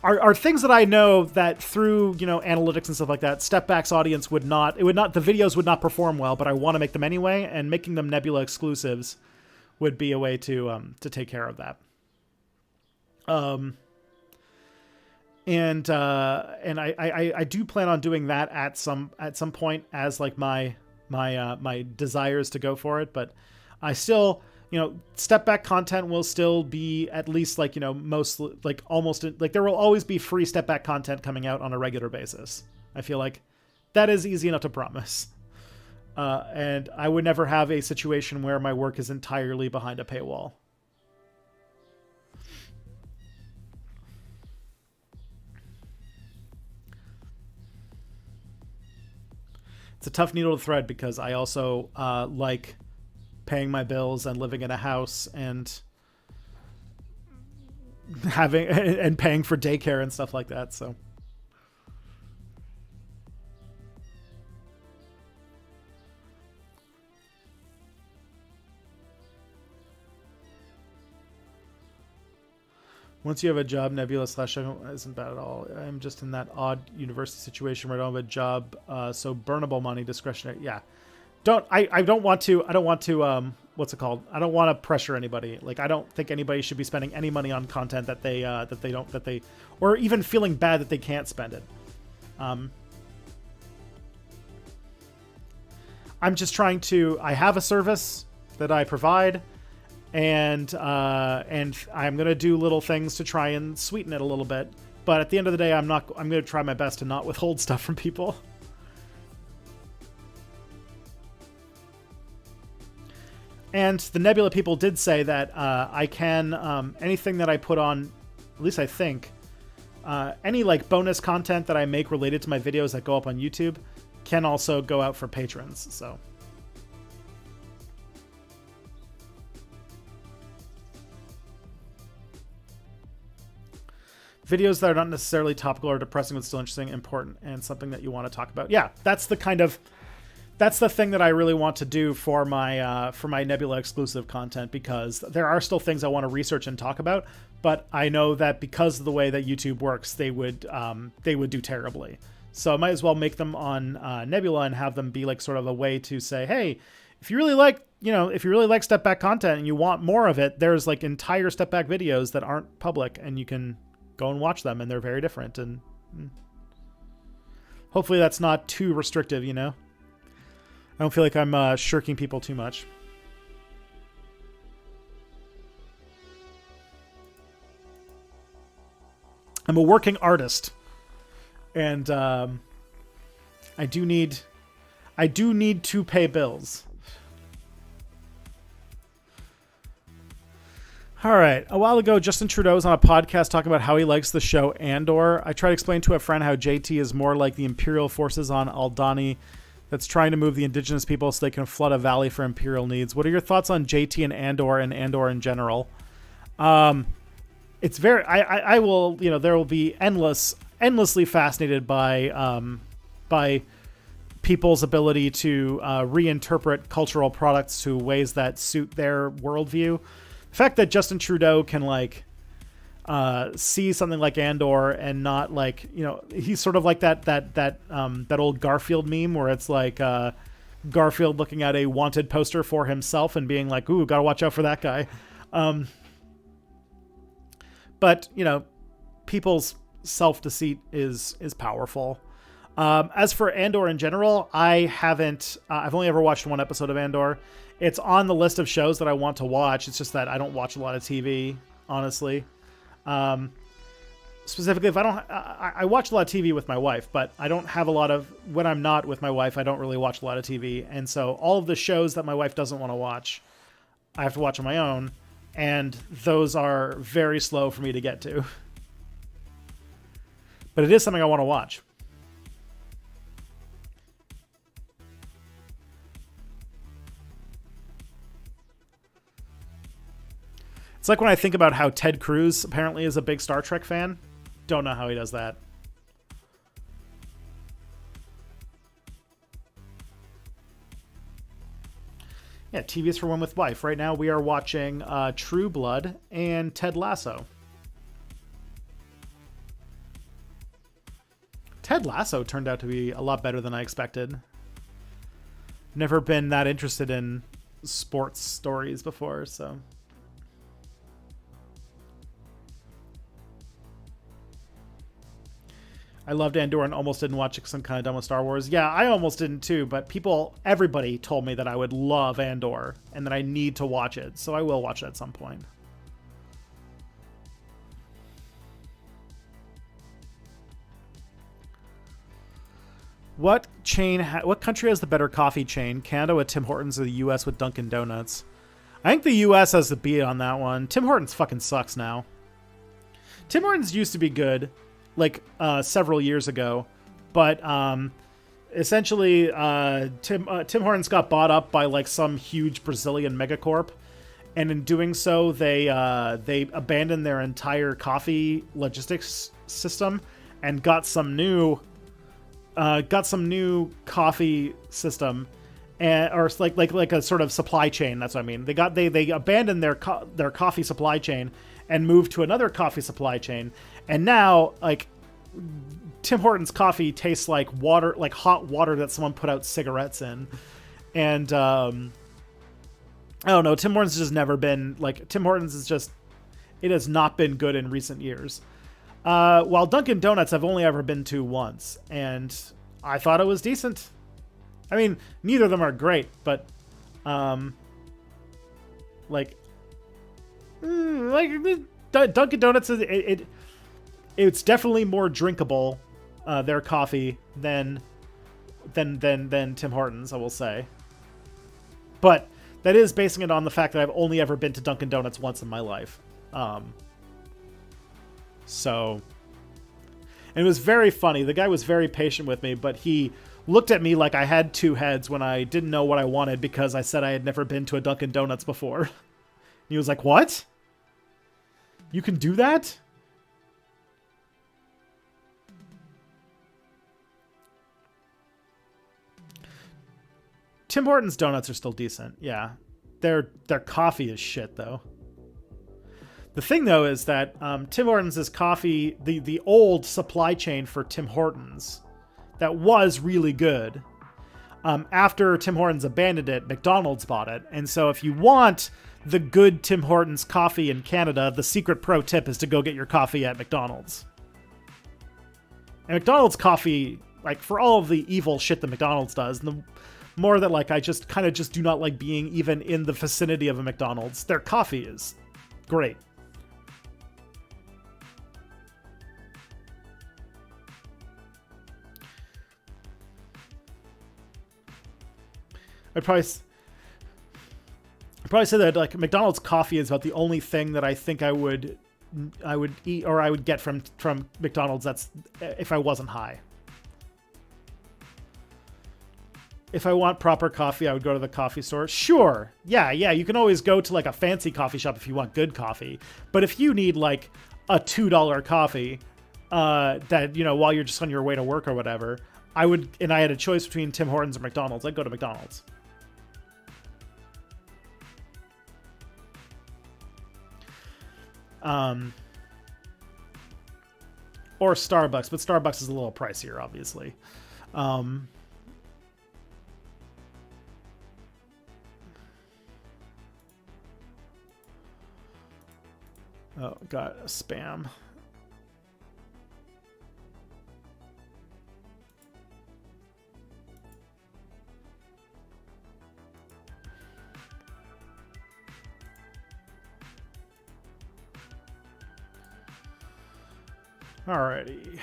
are things that I know that through, you know, analytics and stuff like that, Step Back's audience the videos would not perform well, but I want to make them anyway, and making them Nebula exclusives would be a way to take care of that. I do plan on doing that at some point as like my desires to go for it. But I still, step back content will still be at least like, mostly like almost like there will always be free step back content coming out on a regular basis. I feel like that is easy enough to promise. And I would never have a situation where my work is entirely behind a paywall. It's a tough needle to thread because I also like paying my bills and living in a house and having and paying for daycare and stuff like that. So once you have a job, Nebula / isn't bad at all. I'm just in that odd university situation where I don't have a job, so burnable money, discretionary. Yeah, I don't want to. What's it called? I don't want to pressure anybody. Like, I don't think anybody should be spending any money on content that they or even feeling bad that they can't spend it. I'm just trying to. I have a service that I provide. And I'm gonna do little things to try and sweeten it a little bit, but at the end of the day, I'm gonna try my best to not withhold stuff from people. And the Nebula people did say that I can anything that I put on, at least I think, any like bonus content that I make related to my videos that go up on YouTube can also go out for patrons. So. Videos that are not necessarily topical or depressing, but still interesting, important, and something that you want to talk about. Yeah, that's the thing that I really want to do for my Nebula exclusive content, because there are still things I want to research and talk about, but I know that because of the way that YouTube works, they would do terribly. So I might as well make them on Nebula and have them be like sort of a way to say, hey, if you really like step back content and you want more of it, there's like entire step back videos that aren't public, and you can go and watch them, and they're very different. And hopefully that's not too restrictive, I don't feel like I'm shirking people too much. I'm a working artist, and I do need to pay bills. All right. A while ago, Justin Trudeau was on a podcast talking about how he likes the show Andor. I tried to explain to a friend how JT is more like the Imperial forces on Aldhani that's trying to move the indigenous people so they can flood a valley for Imperial needs. What are your thoughts on JT and Andor in general? It's very... I will... there will be endlessly fascinated by people's ability to reinterpret cultural products to ways that suit their worldview. The fact that Justin Trudeau can see something like Andor and not he's sort of like that old Garfield meme where it's like Garfield looking at a wanted poster for himself and being like, ooh, gotta watch out for that guy. But people's self-deceit is powerful. As for Andor in general, I've only ever watched one episode of Andor. It's on the list of shows that I want to watch. It's just that I don't watch a lot of TV, honestly. Specifically, if I watch a lot of TV with my wife, but I don't have a lot of, when I'm not with my wife, I don't really watch a lot of TV. And so all of the shows that my wife doesn't want to watch, I have to watch on my own. And those are very slow for me to get to. But it is something I want to watch. It's like when I think about how Ted Cruz apparently is a big Star Trek fan. Don't know how he does that. Yeah, TV is for one with wife. Right now we are watching True Blood and Ted Lasso. Ted Lasso turned out to be a lot better than I expected. Never been that interested in sports stories before, so... I loved Andor and almost didn't watch it because I'm kind of done with Star Wars. Yeah, I almost didn't too, but everybody told me that I would love Andor and that I need to watch it. So I will watch it at some point. What country has the better coffee chain? Canada with Tim Hortons or the US with Dunkin' Donuts? I think the US has the beat on that one. Tim Hortons fucking sucks now. Tim Hortons used to be good, like several years ago, but essentially Tim Hortons got bought up by like some huge Brazilian megacorp, and in doing so, they abandoned their entire coffee logistics system and got some new coffee system, or like a sort of supply chain. That's what I mean. They abandoned their coffee supply chain and moved to another coffee supply chain, and now like Tim Hortons coffee tastes like water, like hot water that someone put out cigarettes in, and I don't know. Tim Hortons has just never been like Tim Hortons is just it has not been good in recent years. While Dunkin' Donuts I've only ever been to once, and I thought it was decent. I mean, neither of them are great, but Dunkin' Donuts it's definitely more drinkable, their coffee than Tim Hortons, I will say. But that is basing it on the fact that I've only ever been to Dunkin' Donuts once in my life. So, and it was very funny. The guy was very patient with me, but he looked at me like I had two heads when I didn't know what I wanted because I said I had never been to a Dunkin' Donuts before. He was like, "What? You can do that?" Tim Hortons donuts are still decent. Yeah. Their coffee is shit, though. The thing, though, is that Tim Hortons' coffee, the old supply chain for Tim Hortons, that was really good. After Tim Hortons abandoned it, McDonald's bought it. And so if you want the good Tim Hortons coffee in Canada, the secret pro tip is to go get your coffee at McDonald's. And McDonald's coffee, like, for all of the evil shit that McDonald's does, and the more that, like, I just kind of just do not like being even in the vicinity of a McDonald's, their coffee is great. I'd probably say that like McDonald's coffee is about the only thing that I think I would eat or I would get from McDonald's. That's if I wasn't high. If I want proper coffee, I would go to the coffee store. Sure, yeah, you can always go to like a fancy coffee shop if you want good coffee. But if you need like a $2 coffee, that while you're just on your way to work or whatever, I had a choice between Tim Hortons or McDonald's, I'd go to McDonald's. Or Starbucks, but Starbucks is a little pricier, obviously. Oh, got a spam. Alrighty.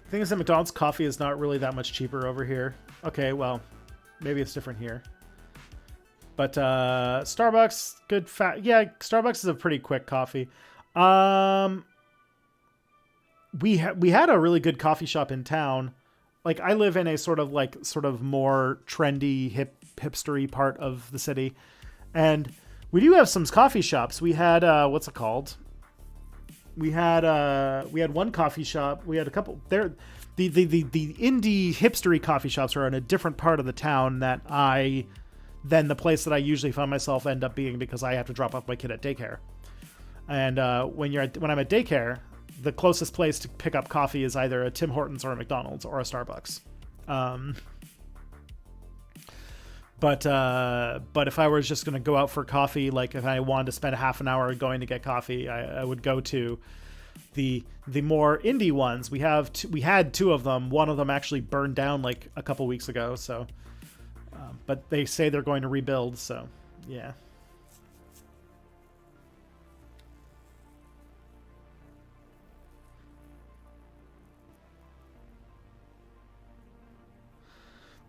The thing is that McDonald's coffee is not really that much cheaper over here. Okay, well, maybe it's different here. But Starbucks, good fat. Yeah, Starbucks is a pretty quick coffee. We had a really good coffee shop in town. Like, I live in a sort of more trendy, hipstery part of the city, and we do have some coffee shops. We had what's it called? We had one coffee shop. We had a couple there. The indie hipstery coffee shops are in a different part of the town than the place that I usually find myself end up being because I have to drop off my kid at daycare. And when I'm at daycare, the closest place to pick up coffee is either a Tim Hortons or a McDonald's or a Starbucks. But if I was just going to go out for coffee, like if I wanted to spend a half an hour going to get coffee, I would go to the more indie ones. We had two of them. One of them actually burned down like a couple weeks ago. So, but they say they're going to rebuild. So, yeah.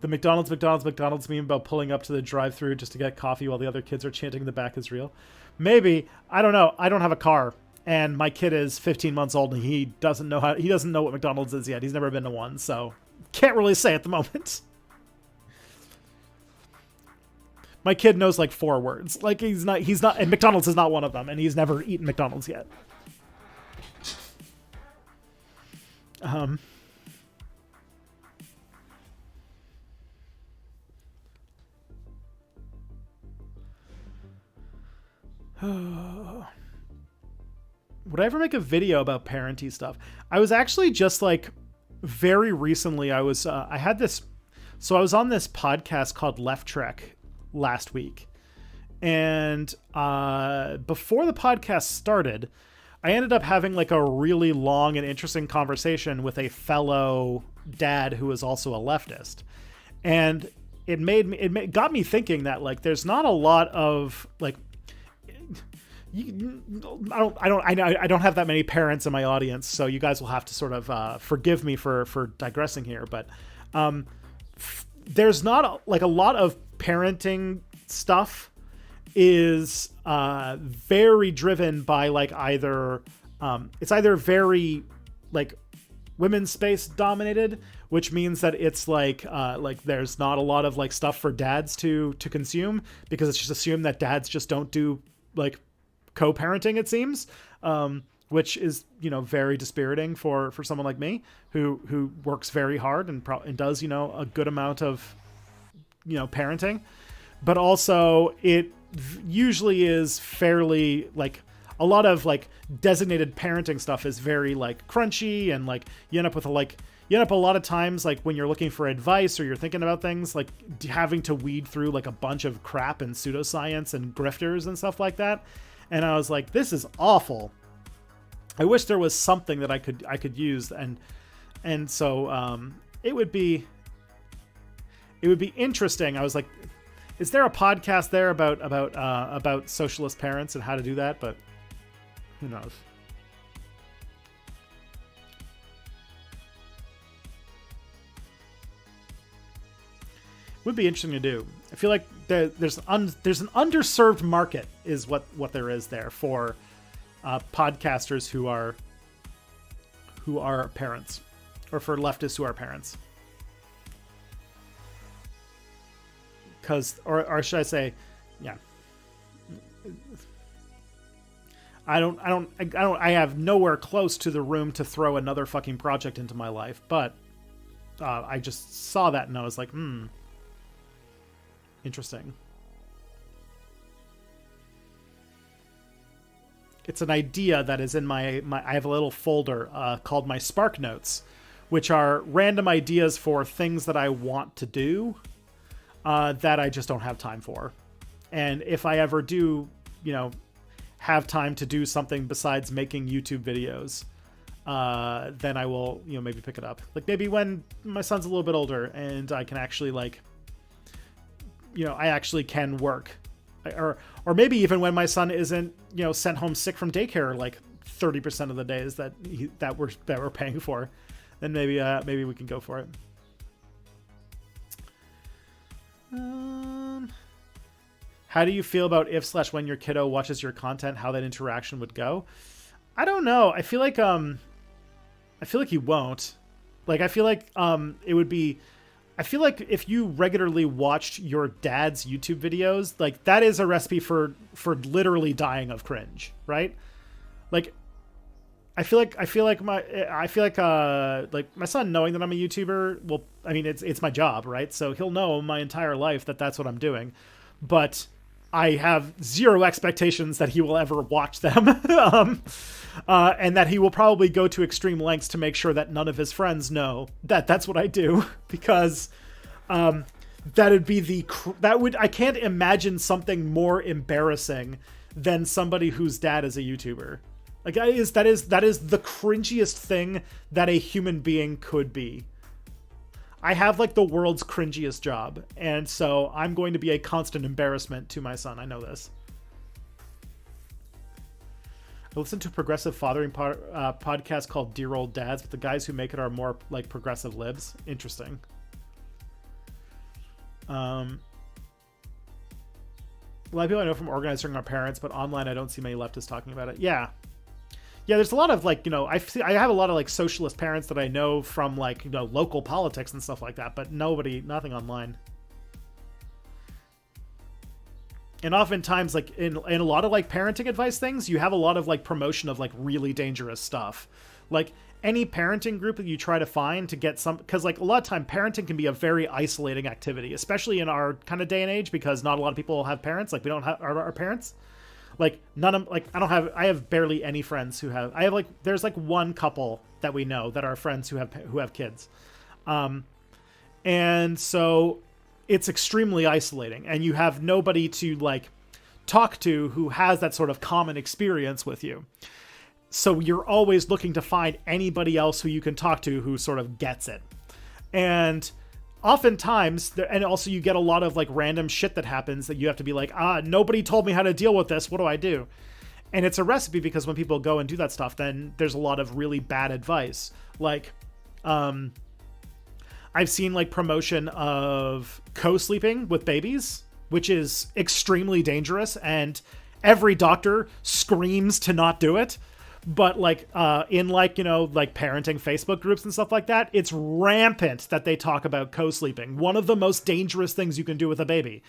The McDonald's meme about pulling up to the drive-thru just to get coffee while the other kids are chanting in the back is real. Maybe. I don't know. I don't have a car, and my kid is 15 months old, and he doesn't know what McDonald's is yet. He's never been to one, so can't really say at the moment. My kid knows like 4 words. Like he's not, and McDonald's is not one of them, and he's never eaten McDonald's yet. Would I ever make a video about parenting stuff? I was actually just like very recently I was on this podcast called Left Trek last week, and before the podcast started, I ended up having like a really long and interesting conversation with a fellow dad who is also a leftist, and it got me thinking that like there's not a lot of like I don't have that many parents in my audience, so you guys will have to sort of forgive me for digressing here. But there's not like a lot of parenting stuff is very driven by like either it's either very like women's space dominated, which means that it's like there's not a lot of like stuff for dads to consume, because it's just assumed that dads just don't do like co-parenting, it seems, which is, you know, very dispiriting for someone like me who works very hard and does, you know, a good amount of, you know, parenting. But also it usually is fairly like a lot of like designated parenting stuff is very like crunchy, and like you end up a lot of times like when you're looking for advice or you're thinking about things, like having to weed through like a bunch of crap and pseudoscience and grifters and stuff like that. And I was like, this is awful. I wish there was something that I could use, and so it would be interesting. I was like, is there a podcast there about socialist parents and how to do that? But who knows? Would be interesting to do. I feel like there's an underserved market is what there is there for podcasters who are parents, or for leftists who are parents. Or should I say, yeah. I have nowhere close to the room to throw another fucking project into my life, but I just saw that and I was like, interesting. It's an idea that is in my I have a little folder called my Spark Notes, which are random ideas for things that I want to do that I just don't have time for. And if I ever do, you know, have time to do something besides making YouTube videos, then I will, you know, maybe pick it up. Like maybe when my son's a little bit older and I can actually like, you know, I actually can work, or maybe even when my son isn't, you know, sent home sick from daycare like 30% of the days that we're paying for, then maybe we can go for it. How do you feel about if/when your kiddo watches your content, how that interaction would go? I don't know. I feel like he won't. Like I feel like it would be. I feel like if you regularly watched your dad's YouTube videos, like that is a recipe for literally dying of cringe, right? Like, I feel like my son knowing that I'm a YouTuber, well, I mean, it's my job, right? So he'll know my entire life that that's what I'm doing, but I have zero expectations that he will ever watch them. And that he will probably go to extreme lengths to make sure that none of his friends know that that's what I do, because That'd be I can't imagine something more embarrassing than somebody whose dad is a YouTuber. Like that is the cringiest thing that a human being could be. I have like the world's cringiest job, and so I'm going to be a constant embarrassment to my son. I know this. I listen to a progressive fathering podcast called Dear Old Dads, but the guys who make it are more like progressive libs. Interesting. A lot of people I know from organizing are parents, but online I don't see many leftists talking about it. Yeah. Yeah, there's a lot of like, I have a lot of like socialist parents that I know from like, local politics and stuff like that, but nothing online. And oftentimes, like in a lot of like parenting advice things, you have a lot of like promotion of like really dangerous stuff. Like any parenting group that you try to find to get because like a lot of time parenting can be a very isolating activity, especially in our kind of day and age, because not a lot of people have parents. Like we don't have our parents. Like none of like I have barely any friends who have. There's like one couple that we know that are friends who have kids, and so it's extremely isolating, and you have nobody to like talk to who has that sort of common experience with you. So you're always looking to find anybody else who you can talk to who sort of gets it. And oftentimes, and also you get a lot of like random shit that happens that you have to be like, nobody told me how to deal with this. What do I do? And it's a recipe because when people go and do that stuff, then there's a lot of really bad advice. Like, I've seen like promotion of co-sleeping with babies, which is extremely dangerous, and every doctor screams to not do it. But like in like, like parenting Facebook groups and stuff like that, it's rampant that they talk about co-sleeping. One of the most dangerous things you can do with a baby.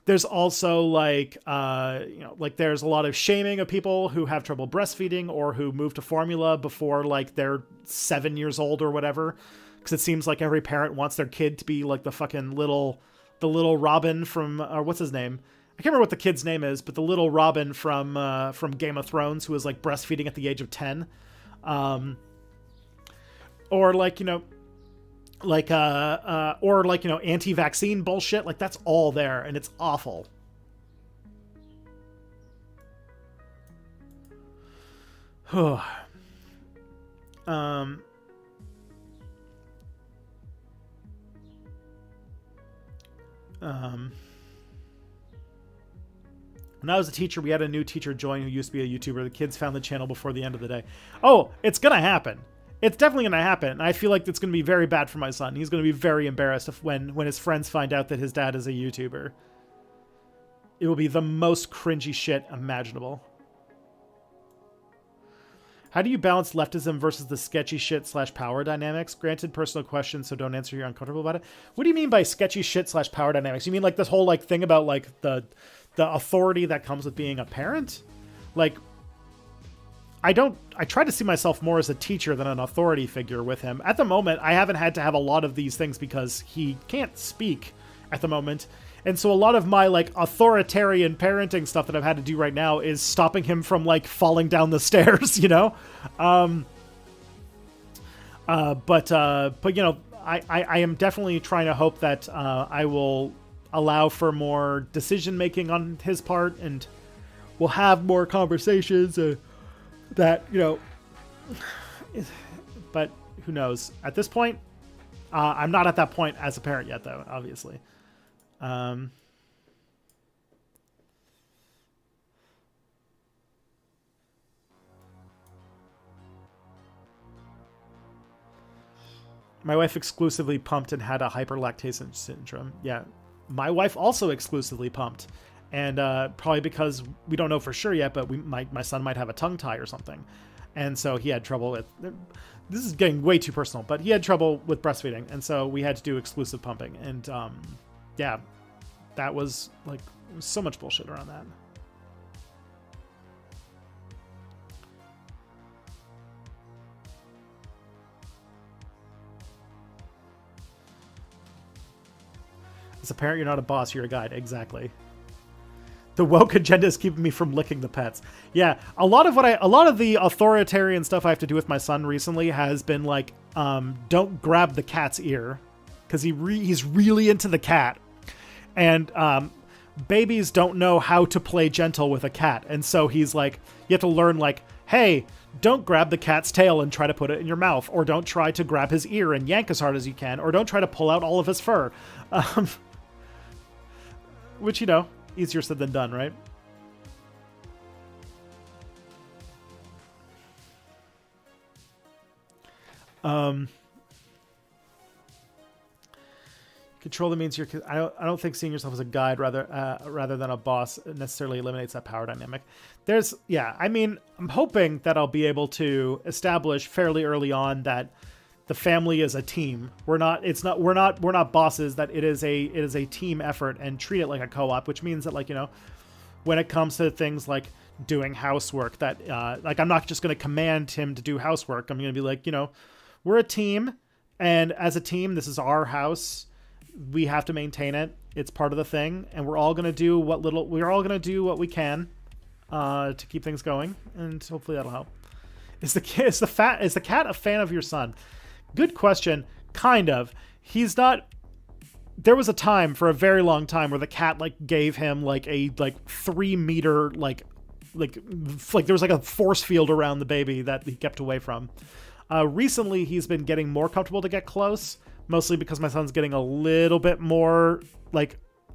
There's also like, like there's a lot of shaming of people who have trouble breastfeeding or who move to formula before like they're 7 years old or whatever. Because it seems like every parent wants their kid to be like the fucking little Robin from, or what's his name? I can't remember what the kid's name is, but the little Robin from Game of Thrones who was like breastfeeding at the age of 10. Or like, anti-vaccine bullshit. Like that's all there, and it's awful. When I was a teacher, we had a new teacher join who used to be a YouTuber. The kids found the channel before the end of the day. Oh, it's going to happen. It's definitely going to happen. And I feel like it's going to be very bad for my son. He's going to be very embarrassed when his friends find out that his dad is a YouTuber. It will be the most cringy shit imaginable. How do you balance leftism versus the sketchy shit / power dynamics? Granted, personal question, so don't answer you're uncomfortable about it. What do you mean by sketchy shit / power dynamics? You mean like this whole like thing about like the authority that comes with being a parent? Like, I try to see myself more as a teacher than an authority figure with him. At the moment, I haven't had to have a lot of these things because he can't speak at the moment. And so a lot of my like authoritarian parenting stuff that I've had to do right now is stopping him from like falling down the stairs, But I am definitely trying to hope that I will allow for more decision making on his part, and we'll have more conversations that but who knows at this point. I'm not at that point as a parent yet, though, obviously. My wife exclusively pumped and had a hyperlactation syndrome. Yeah. My wife also exclusively pumped, and probably because we don't know for sure yet, but my son might have a tongue tie or something. And so he had trouble with, this is getting way too personal, but he had trouble with breastfeeding. And so we had to do exclusive pumping. And yeah, that was like, so much bullshit around that. As a parent, you're not a boss, you're a guide. Exactly. The woke agenda is keeping me from licking the pets. Yeah, a lot of the authoritarian stuff I have to do with my son recently has been like, don't grab the cat's ear. because he's really into the cat, and babies don't know how to play gentle with a cat, and so he's like, you have to learn like, hey, don't grab the cat's tail and try to put it in your mouth, or don't try to grab his ear and yank as hard as you can, or don't try to pull out all of his fur. Which, easier said than done, right? Control that means you're. I don't think seeing yourself as a guide rather than a boss necessarily eliminates that power dynamic. I'm hoping that I'll be able to establish fairly early on that the family is a team. We're not bosses. That it is a team effort, and treat it like a co-op, which means that when it comes to things like doing housework, that I'm not just going to command him to do housework. I'm going to be like, we're a team, and as a team, this is our house. We have to maintain it. It's part of the thing, and we're all going to do what we can to keep things going, and hopefully that'll help. Is the cat a fan of your son? Good question. Kind of. He's not. There was a time, for a very long time, where the cat gave him a 3 meter there was a force field around the baby that he kept away from. Recently, he's been getting more comfortable to get close, mostly because my son's getting a little bit more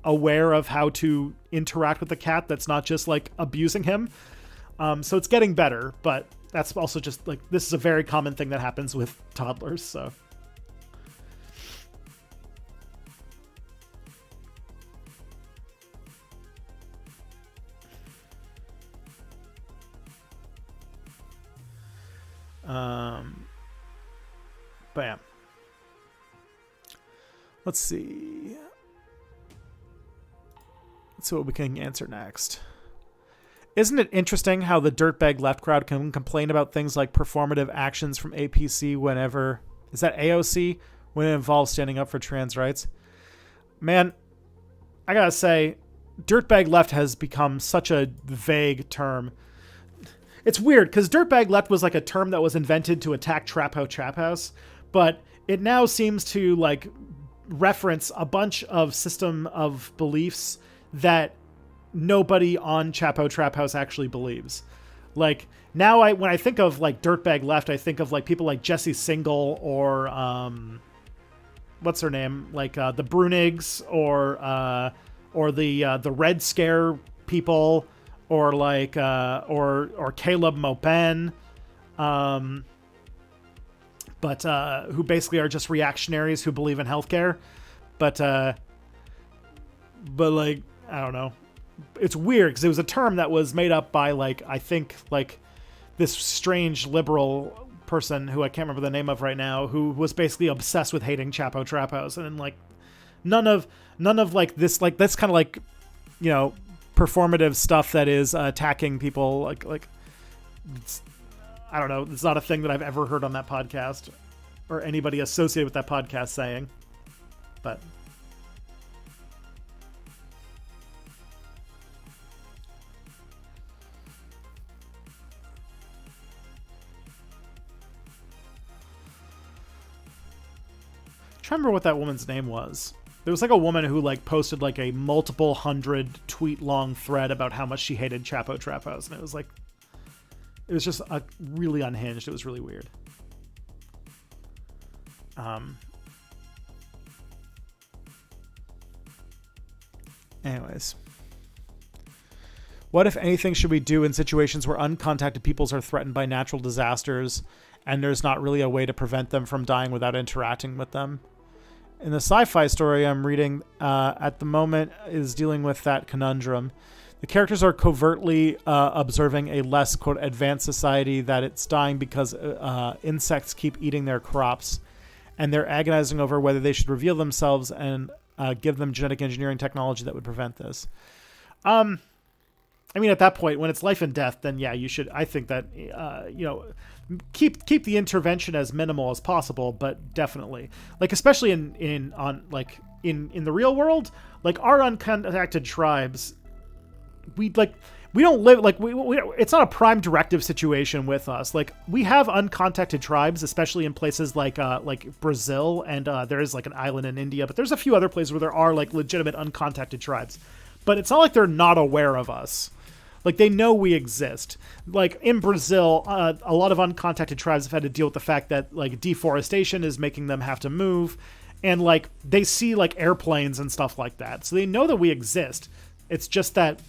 aware of how to interact with the cat that's not just abusing him. So it's getting better, but that's also just this is a very common thing that happens with toddlers. So bam. Let's see. Let's see what we can answer next. Isn't it interesting how the dirtbag left crowd can complain about things like performative actions from APC whenever... Is that AOC? When it involves standing up for trans rights? Man, I gotta say, dirtbag left has become such a vague term. It's weird, because dirtbag left was a term that was invented to attack Trap House, but it now seems to reference a bunch of system of beliefs that nobody on Trap House actually believes. Now when I think of dirtbag left, I think of people like Jessie Single or what's her name? The Brunigs or the Red Scare people or or Caleb Maupin, but who basically are just reactionaries who believe in healthcare. But I don't know. It's weird because it was a term that was made up by I think this strange liberal person who I can't remember the name of right now, who was basically obsessed with hating Chapo Trap House, and none of this that's kind of performative stuff that is attacking people it's, I don't know, it's not a thing that I've ever heard on that podcast or anybody associated with that podcast saying, but I remember what that woman's name was. There was a woman who posted a multiple 100 tweet long thread about how much she hated Chapo Trap House, and it was just really unhinged. It was really weird. Anyways, what if anything should we do in situations where uncontacted peoples are threatened by natural disasters and there's not really a way to prevent them from dying without interacting with them? In the sci-fi story I'm reading at the moment is dealing with that conundrum. The characters are covertly observing a less, quote, advanced society that it's dying because insects keep eating their crops, and they're agonizing over whether they should reveal themselves and give them genetic engineering technology that would prevent this. At that point, when it's life and death, then yeah, you should. I think that keep the intervention as minimal as possible, but definitely especially in the real world, our uncontacted tribes, we don't live like we it's not a prime directive situation with us. Like we have uncontacted tribes, especially in places like Brazil, and there is like an island in India, but there's a few other places where there are like legitimate uncontacted tribes. But it's not like they're not aware of us. Like they know we exist. Like in Brazil, a lot of uncontacted tribes have had to deal with the fact that like deforestation is making them have to move, and like they see like airplanes and stuff like that, so they know that we exist. It's just that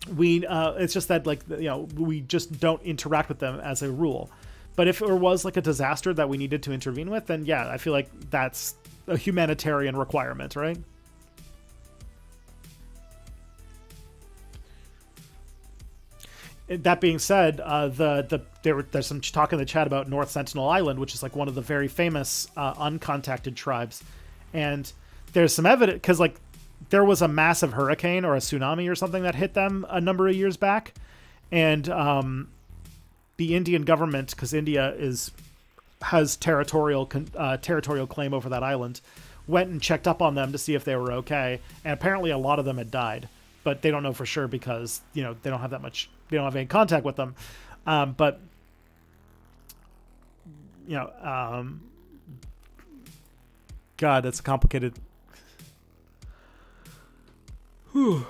like, you know, we just don't interact with them as a rule. But if there was like a disaster that we needed to intervene with, then yeah, I feel like that's a humanitarian requirement, right? That being said, there's some talk in the chat about North Sentinel Island, which is like one of the very famous uncontacted tribes, and there's some evidence because like there was a massive hurricane or a tsunami or something that hit them a number of years back, and the Indian government, because India has territorial claim over that island, went and checked up on them to see if they were okay, and apparently a lot of them had died, but they don't know for sure because, you know, they don't have any contact with them. But you know, God, that's complicated. Whew.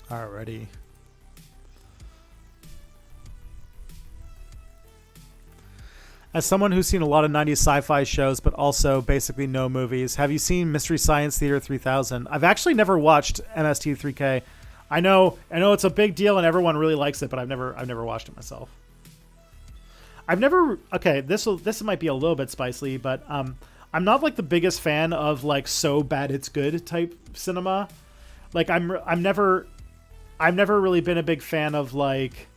Alrighty. As someone who's seen a lot of 90s sci-fi shows, but also basically no movies, have you seen Mystery Science Theater 3000? I've actually never watched MST3K. I know it's a big deal and everyone really likes it, but I've never watched it myself. Okay, this might be a little bit spicy, but I'm not like the biggest fan of like so bad it's good type cinema. Like I've never really been a big fan of, like,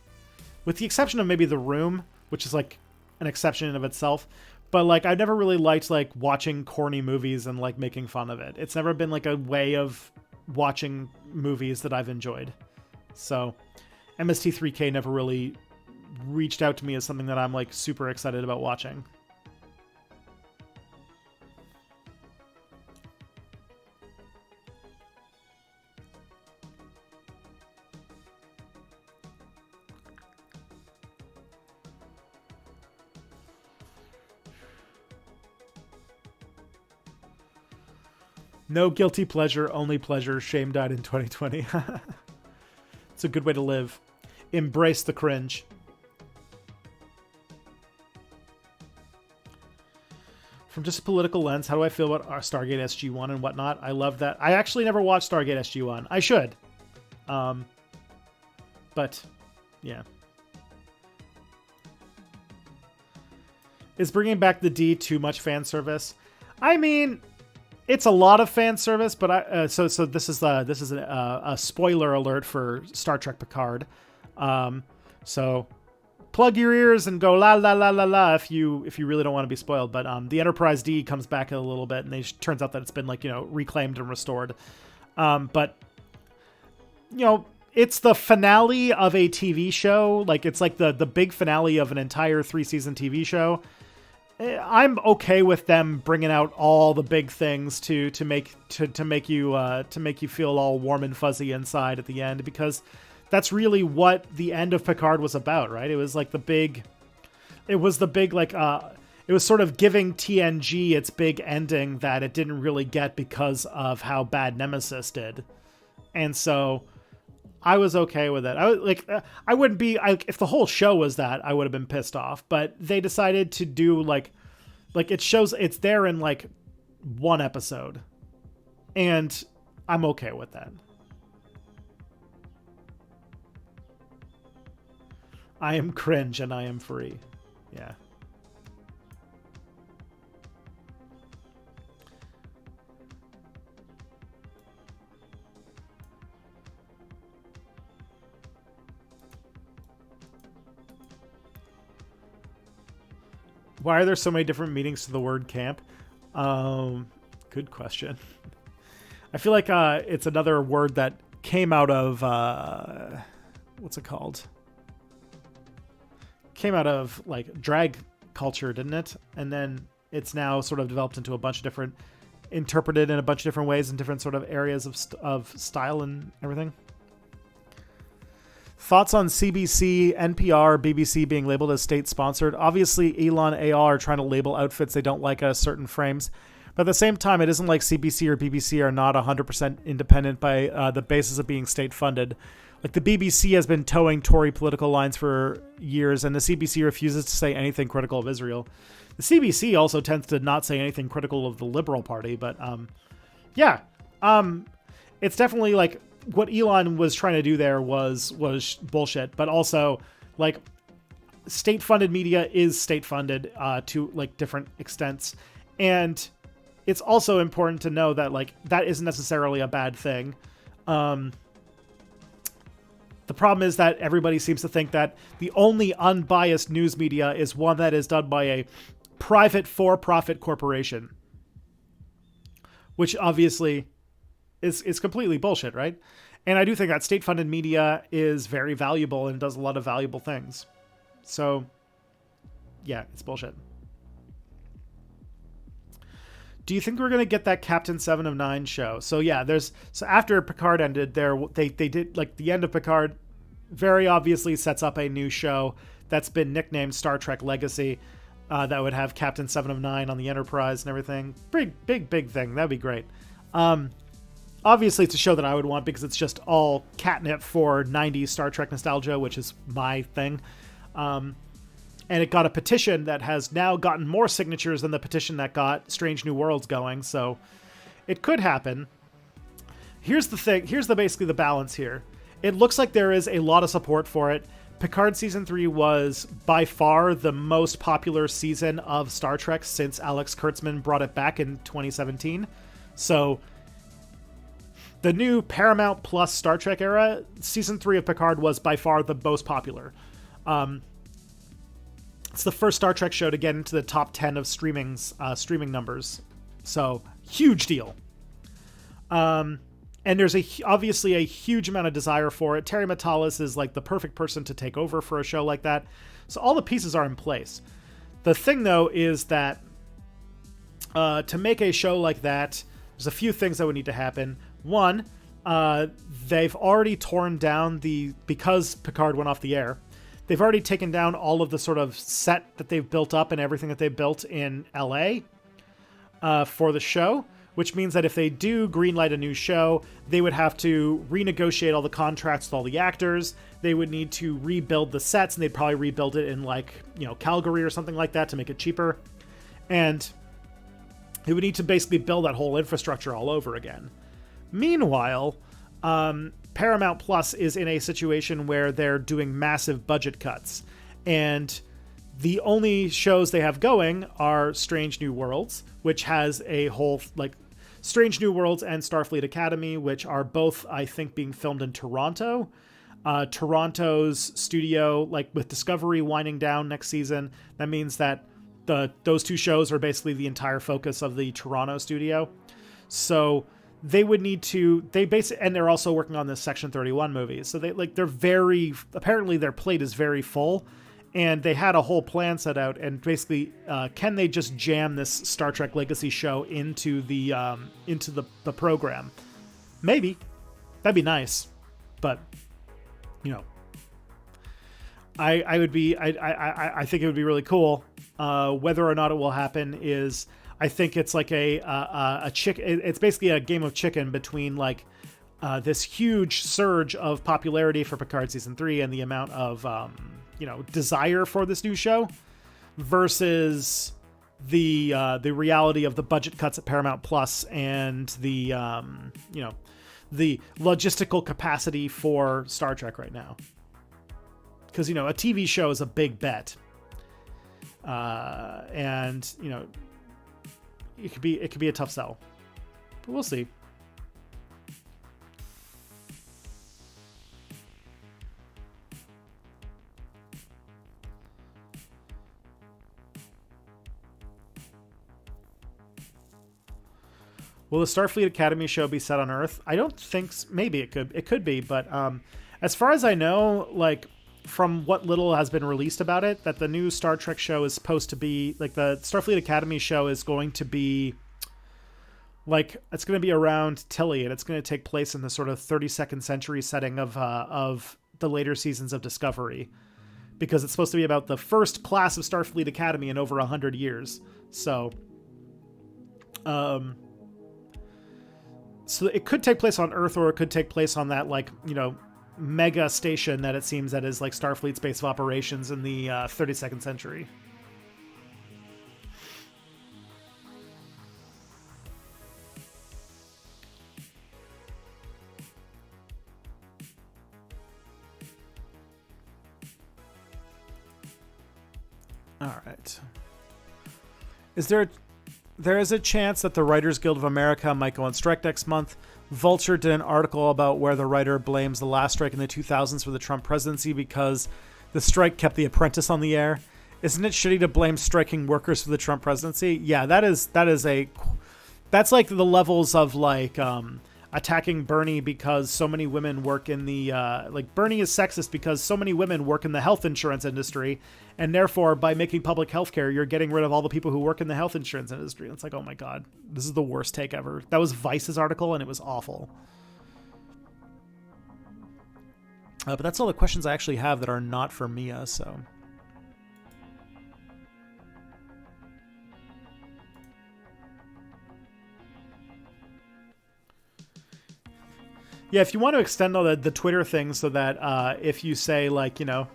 with the exception of maybe The Room, which is like an exception in of itself, but like I've never really liked like watching corny movies and like making fun of it. It's never been like a way of watching movies that I've enjoyed. So MST3K never really reached out to me as something that I'm like super excited about watching. No guilty pleasure, only pleasure. Shame died in 2020. It's a good way to live. Embrace the cringe. From just a political lens, how do I feel about our Stargate SG-1 and whatnot? I love that. I actually never watched Stargate SG-1. I should. But, yeah. Is bringing back the D too much fan service? I mean, it's a lot of fan service, but so this is a spoiler alert for Star Trek Picard. So plug your ears and go la la la la la if you really don't want to be spoiled. But the Enterprise D comes back a little bit, and it turns out that it's been, like, you know, reclaimed and restored. But you know, it's the finale of a TV show. Like, it's like the big finale of an entire 3-season TV show. I'm okay with them bringing out all the big things to make you feel all warm and fuzzy inside at the end, because that's really what the end of Picard was about, right? It was sort of giving TNG its big ending that it didn't really get because of how bad Nemesis did. And so I was okay with it. I wouldn't be, if the whole show was that, I would have been pissed off, but they decided to do like it shows, it's there in like one episode, and I'm okay with that. I am cringe and I am free. Yeah. Why are there so many different meanings to the word camp? Good question. I feel like it's another word that came out of what's it called? came out of like drag culture, didn't it? And then it's now sort of developed into a bunch of different, interpreted in a bunch of different ways in different sort of areas of style and everything. Thoughts on CBC, NPR, BBC being labeled as state-sponsored? Obviously, Elon AR are trying to label outfits they don't like at certain frames. But at the same time, it isn't like CBC or BBC are not 100% independent by the basis of being state-funded. Like, the BBC has been towing Tory political lines for years, and the CBC refuses to say anything critical of Israel. The CBC also tends to not say anything critical of the Liberal Party, but it's definitely like what Elon was trying to do there was bullshit, but also like state-funded media is state-funded to like different extents. And it's also important to know that like that isn't necessarily a bad thing. The problem is that everybody seems to think that the only unbiased news media is one that is done by a private for-profit corporation, which obviously is completely bullshit, right? And I do think that state-funded media is very valuable and does a lot of valuable things. So, yeah, it's bullshit. Do you think we're going to get that Captain 7 of 9 show? So, yeah, so after Picard ended, they did, like, the end of Picard very obviously sets up a new show that's been nicknamed Star Trek Legacy that would have Captain 7 of 9 on the Enterprise and everything. Big thing. That'd be great. Obviously, it's a show that I would want because it's just all catnip for 90s Star Trek nostalgia, which is my thing. And it got a petition that has now gotten more signatures than the petition that got Strange New Worlds going, so it could happen. Here's the thing. Here's basically the balance here. It looks like there is a lot of support for it. Picard Season 3 was by far the most popular season of Star Trek since Alex Kurtzman brought it back in 2017. So the new Paramount Plus Star Trek era, Season 3 of Picard was by far the most popular. It's the first Star Trek show to get into the top 10 of streaming numbers. So, huge deal. And there's obviously a huge amount of desire for it. Terry Matalas is like the perfect person to take over for a show like that. So all the pieces are in place. The thing, though, is that to make a show like that, there's a few things that would need to happen. One, they've already torn down because Picard went off the air, they've already taken down all of the sort of set that they've built up and everything that they've built in LA for the show, which means that if they do greenlight a new show, they would have to renegotiate all the contracts with all the actors. They would need to rebuild the sets, and they'd probably rebuild it in like, Calgary or something like that to make it cheaper. And they would need to basically build that whole infrastructure all over again. Meanwhile, Paramount Plus is in a situation where they're doing massive budget cuts, and the only shows they have going are Strange New Worlds, which has a whole, Strange New Worlds and Starfleet Academy, which are both, I think, being filmed in Toronto. Toronto's studio, with Discovery winding down next season, that means that those two shows are basically the entire focus of the Toronto studio. So they would need to, and they're also working on this Section 31 movie. So apparently their plate is very full, and they had a whole plan set out, and basically, can they just jam this Star Trek Legacy show into the program? Maybe. That'd be nice. But, I think it would be really cool. Whether or not it will happen is, I think it's like a chicken. It's basically a game of chicken between this huge surge of popularity for Picard Season 3 and the amount of desire for this new show versus the reality of the budget cuts at Paramount Plus and the logistical capacity for Star Trek right now. Because a TV show is a big bet, and it could be a tough sell, but we'll see. Will the Starfleet Academy show be set on Earth? I don't think. Maybe it could be, but as far as I know, from what little has been released about it, that the new Star Trek show is supposed to be like the Starfleet Academy show is going to be like, it's going to be around Tilly, and it's going to take place in the sort of 32nd century setting of the later seasons of Discovery, because it's supposed to be about the first class of Starfleet Academy in over 100 years. So, so it could take place on Earth, or it could take place on that, like, you know, mega station that it seems that is like Starfleet's base of operations in the 32nd century. All right. There is a chance that the Writers Guild of America might go on strike next month. Vulture did an article about where the writer blames the last strike in the 2000s for the Trump presidency because the strike kept The Apprentice on the air. Isn't it shitty to blame striking workers for the Trump presidency? Yeah, that's like the levels of like attacking Bernie because so many women work in the like Bernie is sexist because so many women work in the health insurance industry, and therefore by making public health care you're getting rid of all the people who work in the health insurance industry. It's like, oh my god, this is the worst take ever. That was Vice's article and it was awful. But that's all the questions I actually have that are not for Mia, so yeah, if you want to extend all the Twitter thing so that if you say, like, you know,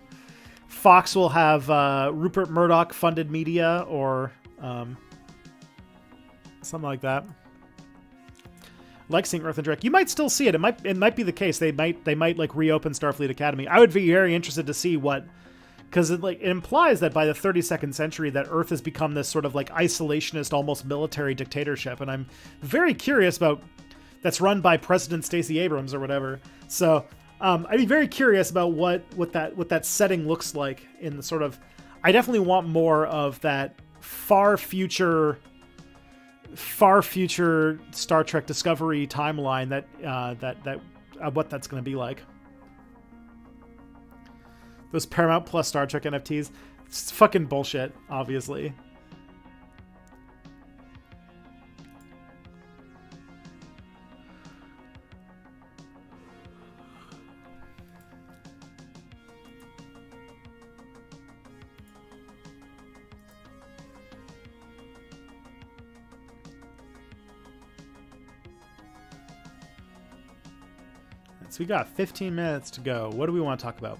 Fox will have Rupert Murdoch funded media or something like that. Like seeing Earth and Direct. You might still see it. It might be the case. They might like reopen Starfleet Academy. I would be very interested to see what, because it implies that by the 32nd century that Earth has become this sort of like isolationist, almost military dictatorship, and I'm very curious about. That's run by President Stacey Abrams or whatever. So I'd be very curious about what that setting looks like in the sort of. I definitely want more of that far future Star Trek Discovery timeline that what that's going to be like. Those Paramount Plus Star Trek NFTs, it's fucking bullshit, obviously. So we got 15 minutes to go. What do we want to talk about?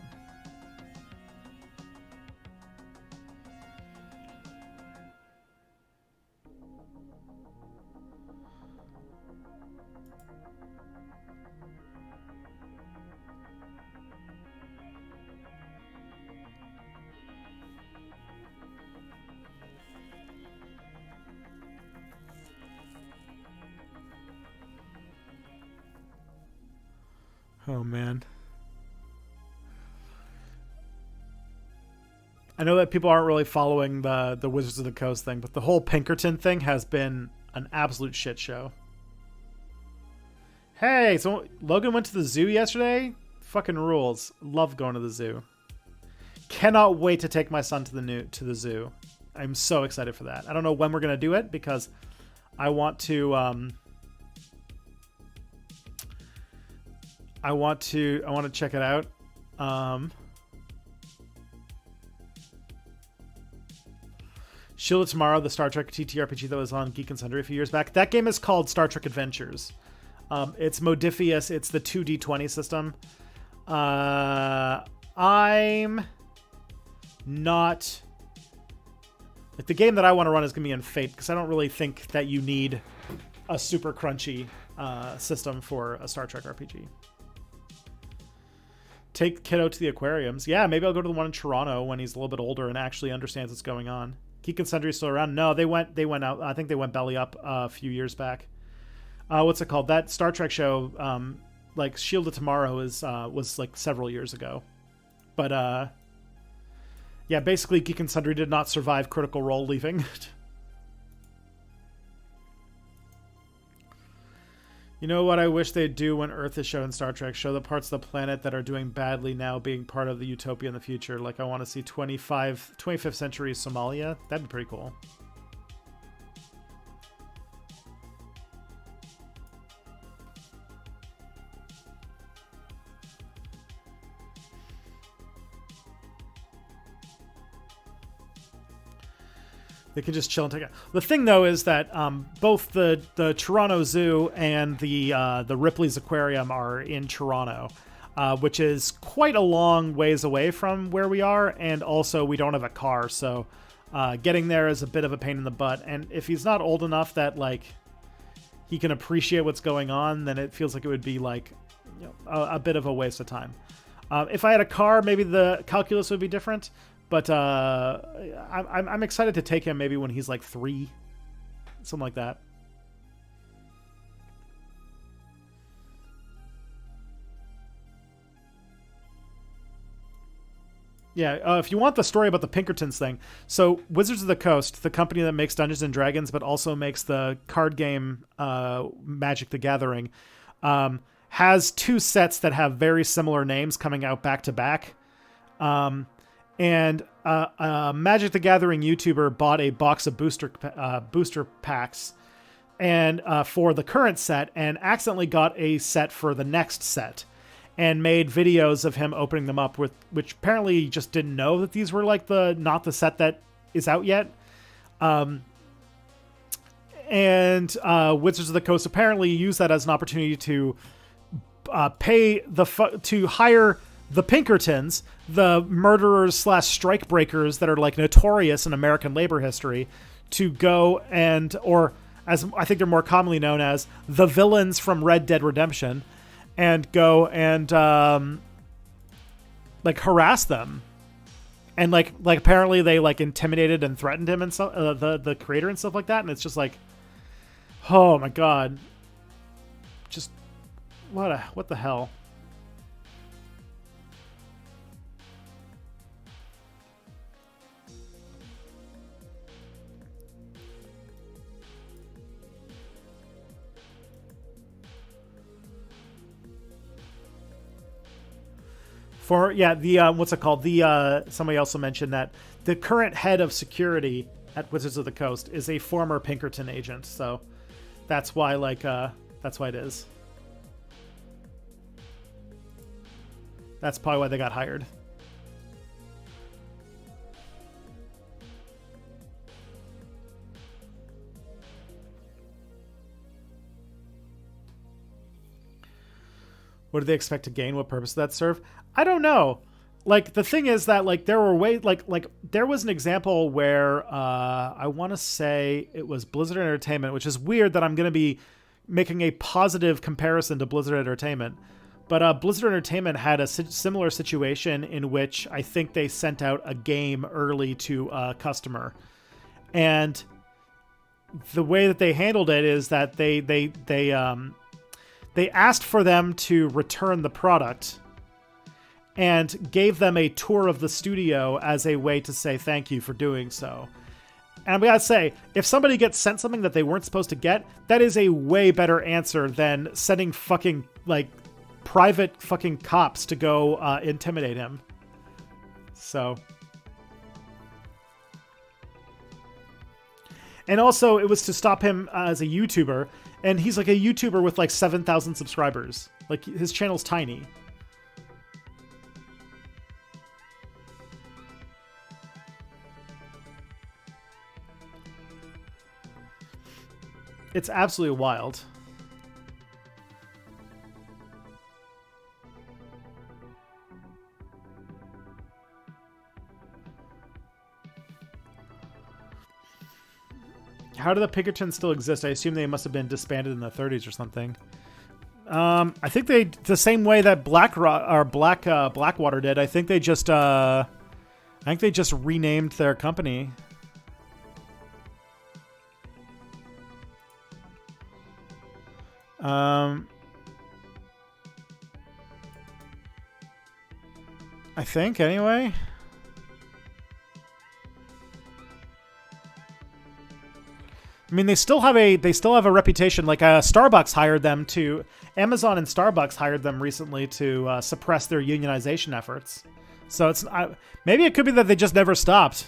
Oh, man. I know that people aren't really following the Wizards of the Coast thing, but the whole Pinkerton thing has been an absolute shit show. Hey, so Logan went to the zoo yesterday? Fucking rules. Love going to the zoo. Cannot wait to take my son to the zoo. I'm so excited for that. I don't know when we're going to do it because I want to I want to check it out. Shield of Tomorrow, the Star Trek TTRPG that was on Geek and Sundry a few years back. That game is called Star Trek Adventures. It's Modifius. It's the 2D20 system. I'm not... Like, the game that I want to run is going to be in Fate, because I don't really think that you need a super crunchy system for a Star Trek RPG. Take kiddo to the aquariums. Yeah, maybe I'll go to the one in Toronto when he's a little bit older and actually understands what's going on. Geek and Sundry is still around. No, they went out. I think they went belly up a few years back. What's it called? That Star Trek show, like Shield of Tomorrow, was like several years ago. But yeah, basically Geek and Sundry did not survive Critical Role leaving. You know what I wish they'd do when Earth is shown in Star Trek? Show the parts of the planet that are doing badly now being part of the utopia in the future. Like, I want to see 25th century Somalia. That'd be pretty cool. They can just chill and take it. The thing, though, is that both the Toronto Zoo and the Ripley's Aquarium are in Toronto, which is quite a long ways away from where we are, and also we don't have a car, so getting there is a bit of a pain in the butt. And if he's not old enough that like he can appreciate what's going on, then it feels like it would be like a bit of a waste of time. If I had a car, maybe the calculus would be different. But I'm excited to take him maybe when he's like 3, something like that. Yeah, if you want the story about the Pinkertons thing, so Wizards of the Coast, the company that makes Dungeons and Dragons, but also makes the card game Magic the Gathering, has 2 sets that have very similar names coming out back to back. And Magic the Gathering YouTuber bought a box of booster packs and for the current set, and accidentally got a set for the next set, and made videos of him opening them up, with which apparently he just didn't know that these were like not the set that is out yet. And Wizards of the Coast apparently used that as an opportunity to pay to hire the Pinkertons, the murderers / strikebreakers that are like notorious in American labor history, to go or as I think they're more commonly known as, the villains from Red Dead Redemption, and go and like harass them, and like apparently they like intimidated and threatened him and so the creator and stuff like that, and it's just like, oh my god, just what the hell. What's it called? Somebody also mentioned that the current head of security at Wizards of the Coast is a former Pinkerton agent, so that's why that's why it is. That's probably why they got hired. What do they expect to gain? What purpose does that serve? I don't know. Like, the thing is that like there were ways like there was an example where I want to say it was Blizzard Entertainment, which is weird that I'm going to be making a positive comparison to Blizzard Entertainment. But Blizzard Entertainment had a similar situation in which I think they sent out a game early to a customer, and the way that they handled it is that they asked for them to return the product and gave them a tour of the studio as a way to say thank you for doing so. And we gotta say, if somebody gets sent something that they weren't supposed to get, that is a way better answer than sending fucking like private fucking cops to go intimidate him. So. And also, it was to stop him as a YouTuber, and he's like a YouTuber with like 7,000 subscribers. Like, his channel's tiny. It's absolutely wild. How do the Pinkertons still exist? I assume they must have been disbanded in the 30s or something. I think they, the same way that Blackwater did. I think they just renamed their company. I think anyway. I mean, they still have a reputation. Like Starbucks hired them to Amazon and Starbucks hired them recently to suppress their unionization efforts. So it's maybe it could be that they just never stopped.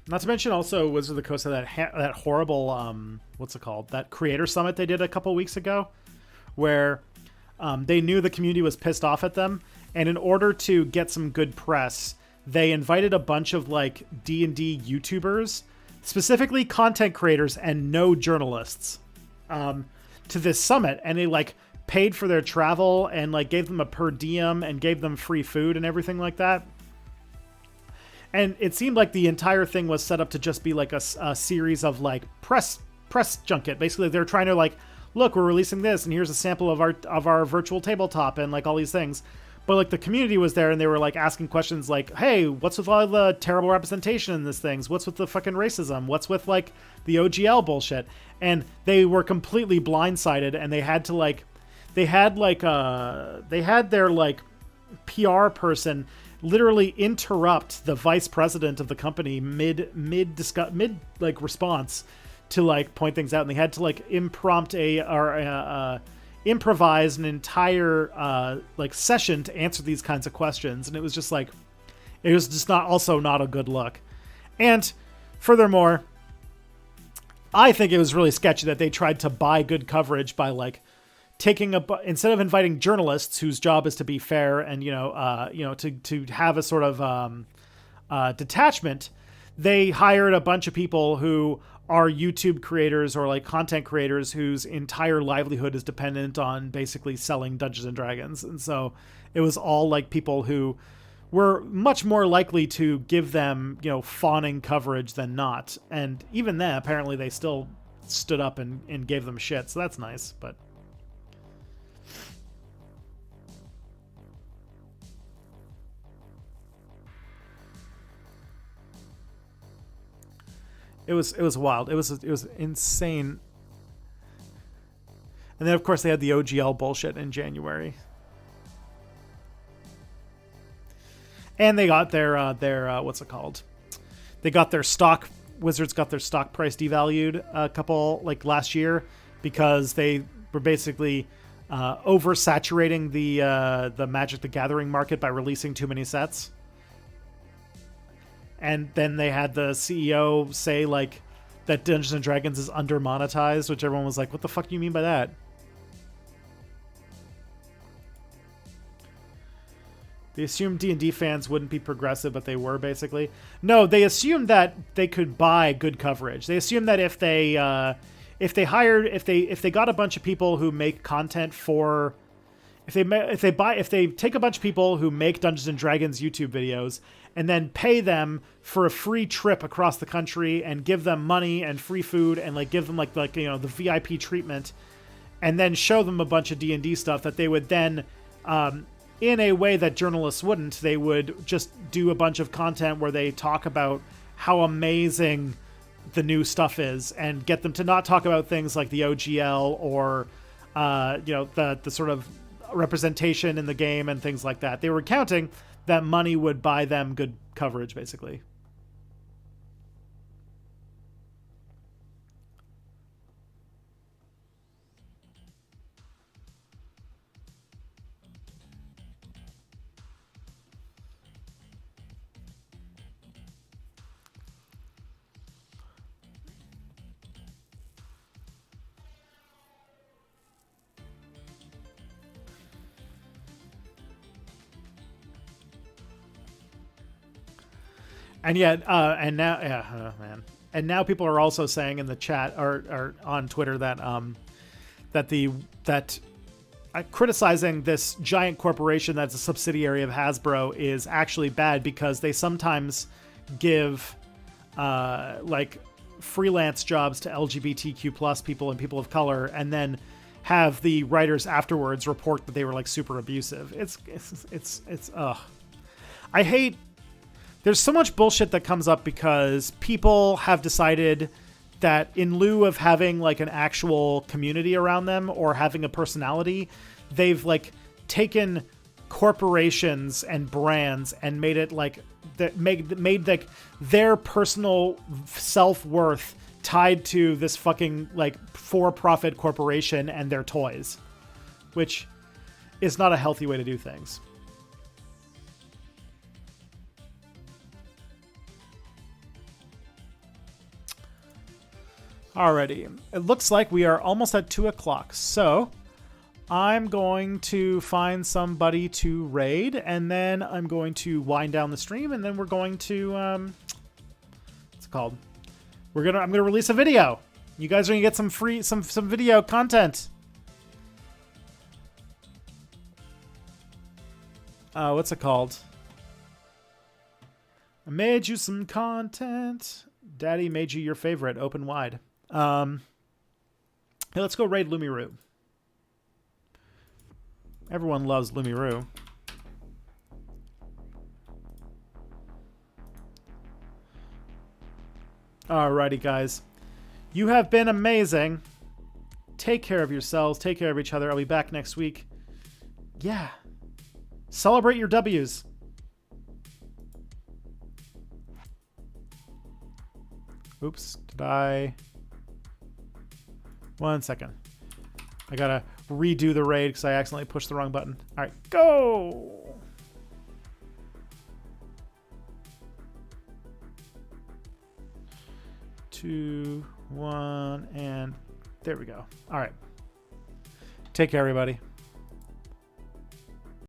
Not to mention also Wizards of the Coast had that horrible what's it called, that creator summit they did a couple weeks ago, where they knew the community was pissed off at them, and in order to get some good press, they invited a bunch of like D&D YouTubers, specifically content creators and no journalists, to this summit, and they like paid for their travel and like gave them a per diem and gave them free food and everything like that. And it seemed like the entire thing was set up to just be like a series of like press junket. Basically, they're trying to like, look, we're releasing this, and here's a sample of our virtual tabletop and like all these things. But like the community was there, and they were like asking questions like, hey, what's with all the terrible representation in these things? What's with the fucking racism? What's with like the OGL bullshit? And they were completely blindsided, and they had their like PR person literally interrupt the vice president of the company mid like response to like point things out, and they had to like improvise an entire like session to answer these kinds of questions, and it was just not a good look. And furthermore, I think it was really sketchy that they tried to buy good coverage by like instead of inviting journalists whose job is to be fair and to have a sort of detachment, they hired a bunch of people who are YouTube creators or like content creators whose entire livelihood is dependent on basically selling Dungeons and Dragons. And so it was all like people who were much more likely to give them, fawning coverage than not. And even then, apparently they still stood up and gave them shit. So that's nice, but It was wild. It was insane. And then of course they had the OGL bullshit in January. And they got their what's it called? They got their stock Wizards got their stock price devalued a couple like last year because they were basically oversaturating the Magic the Gathering market by releasing too many sets. And then they had the CEO say like that Dungeons and Dragons is under monetized, which everyone was like, "What the fuck do you mean by that?" They assumed D&D fans wouldn't be progressive, but they were basically. No, they assumed that they could buy good coverage. They assumed that if they got a bunch of people who make content for, if they take a bunch of people who make Dungeons and Dragons YouTube videos and then pay them for a free trip across the country and give them money and free food and like give them like the VIP treatment, and then show them a bunch of D&D stuff, that they would then in a way that journalists wouldn't, they would just do a bunch of content where they talk about how amazing the new stuff is and get them to not talk about things like the OGL or the sort of representation in the game and things like that. They were counting that money would buy them good coverage, basically. And yet, and now, yeah, oh, man. And now people are also saying in the chat or on Twitter that criticizing this giant corporation that's a subsidiary of Hasbro is actually bad because they sometimes give like freelance jobs to LGBTQ plus people and people of color, and then have the writers afterwards report that they were like super abusive. It's I hate. There's so much bullshit that comes up because people have decided that in lieu of having like an actual community around them or having a personality, they've like taken corporations and brands and made it like that made like their personal self-worth tied to this fucking like for-profit corporation and their toys, which is not a healthy way to do things. Alrighty, it looks like we are almost at 2 o'clock, so I'm going to find somebody to raid, and then I'm going to wind down the stream, and then we're going to what's it called? I'm gonna release a video. You guys are gonna get some free some video content. What's it called? I made you some content. Daddy made you your favorite. Open wide. Hey, let's go raid Lumiru. Everyone loves Lumiru. Alrighty, guys. You have been amazing. Take care of yourselves. Take care of each other. I'll be back next week. Yeah. Celebrate your W's. Oops. Did I... 1 second. I gotta redo the raid because I accidentally pushed the wrong button. All right, go! 2, 1, and there we go. All right. Take care, everybody.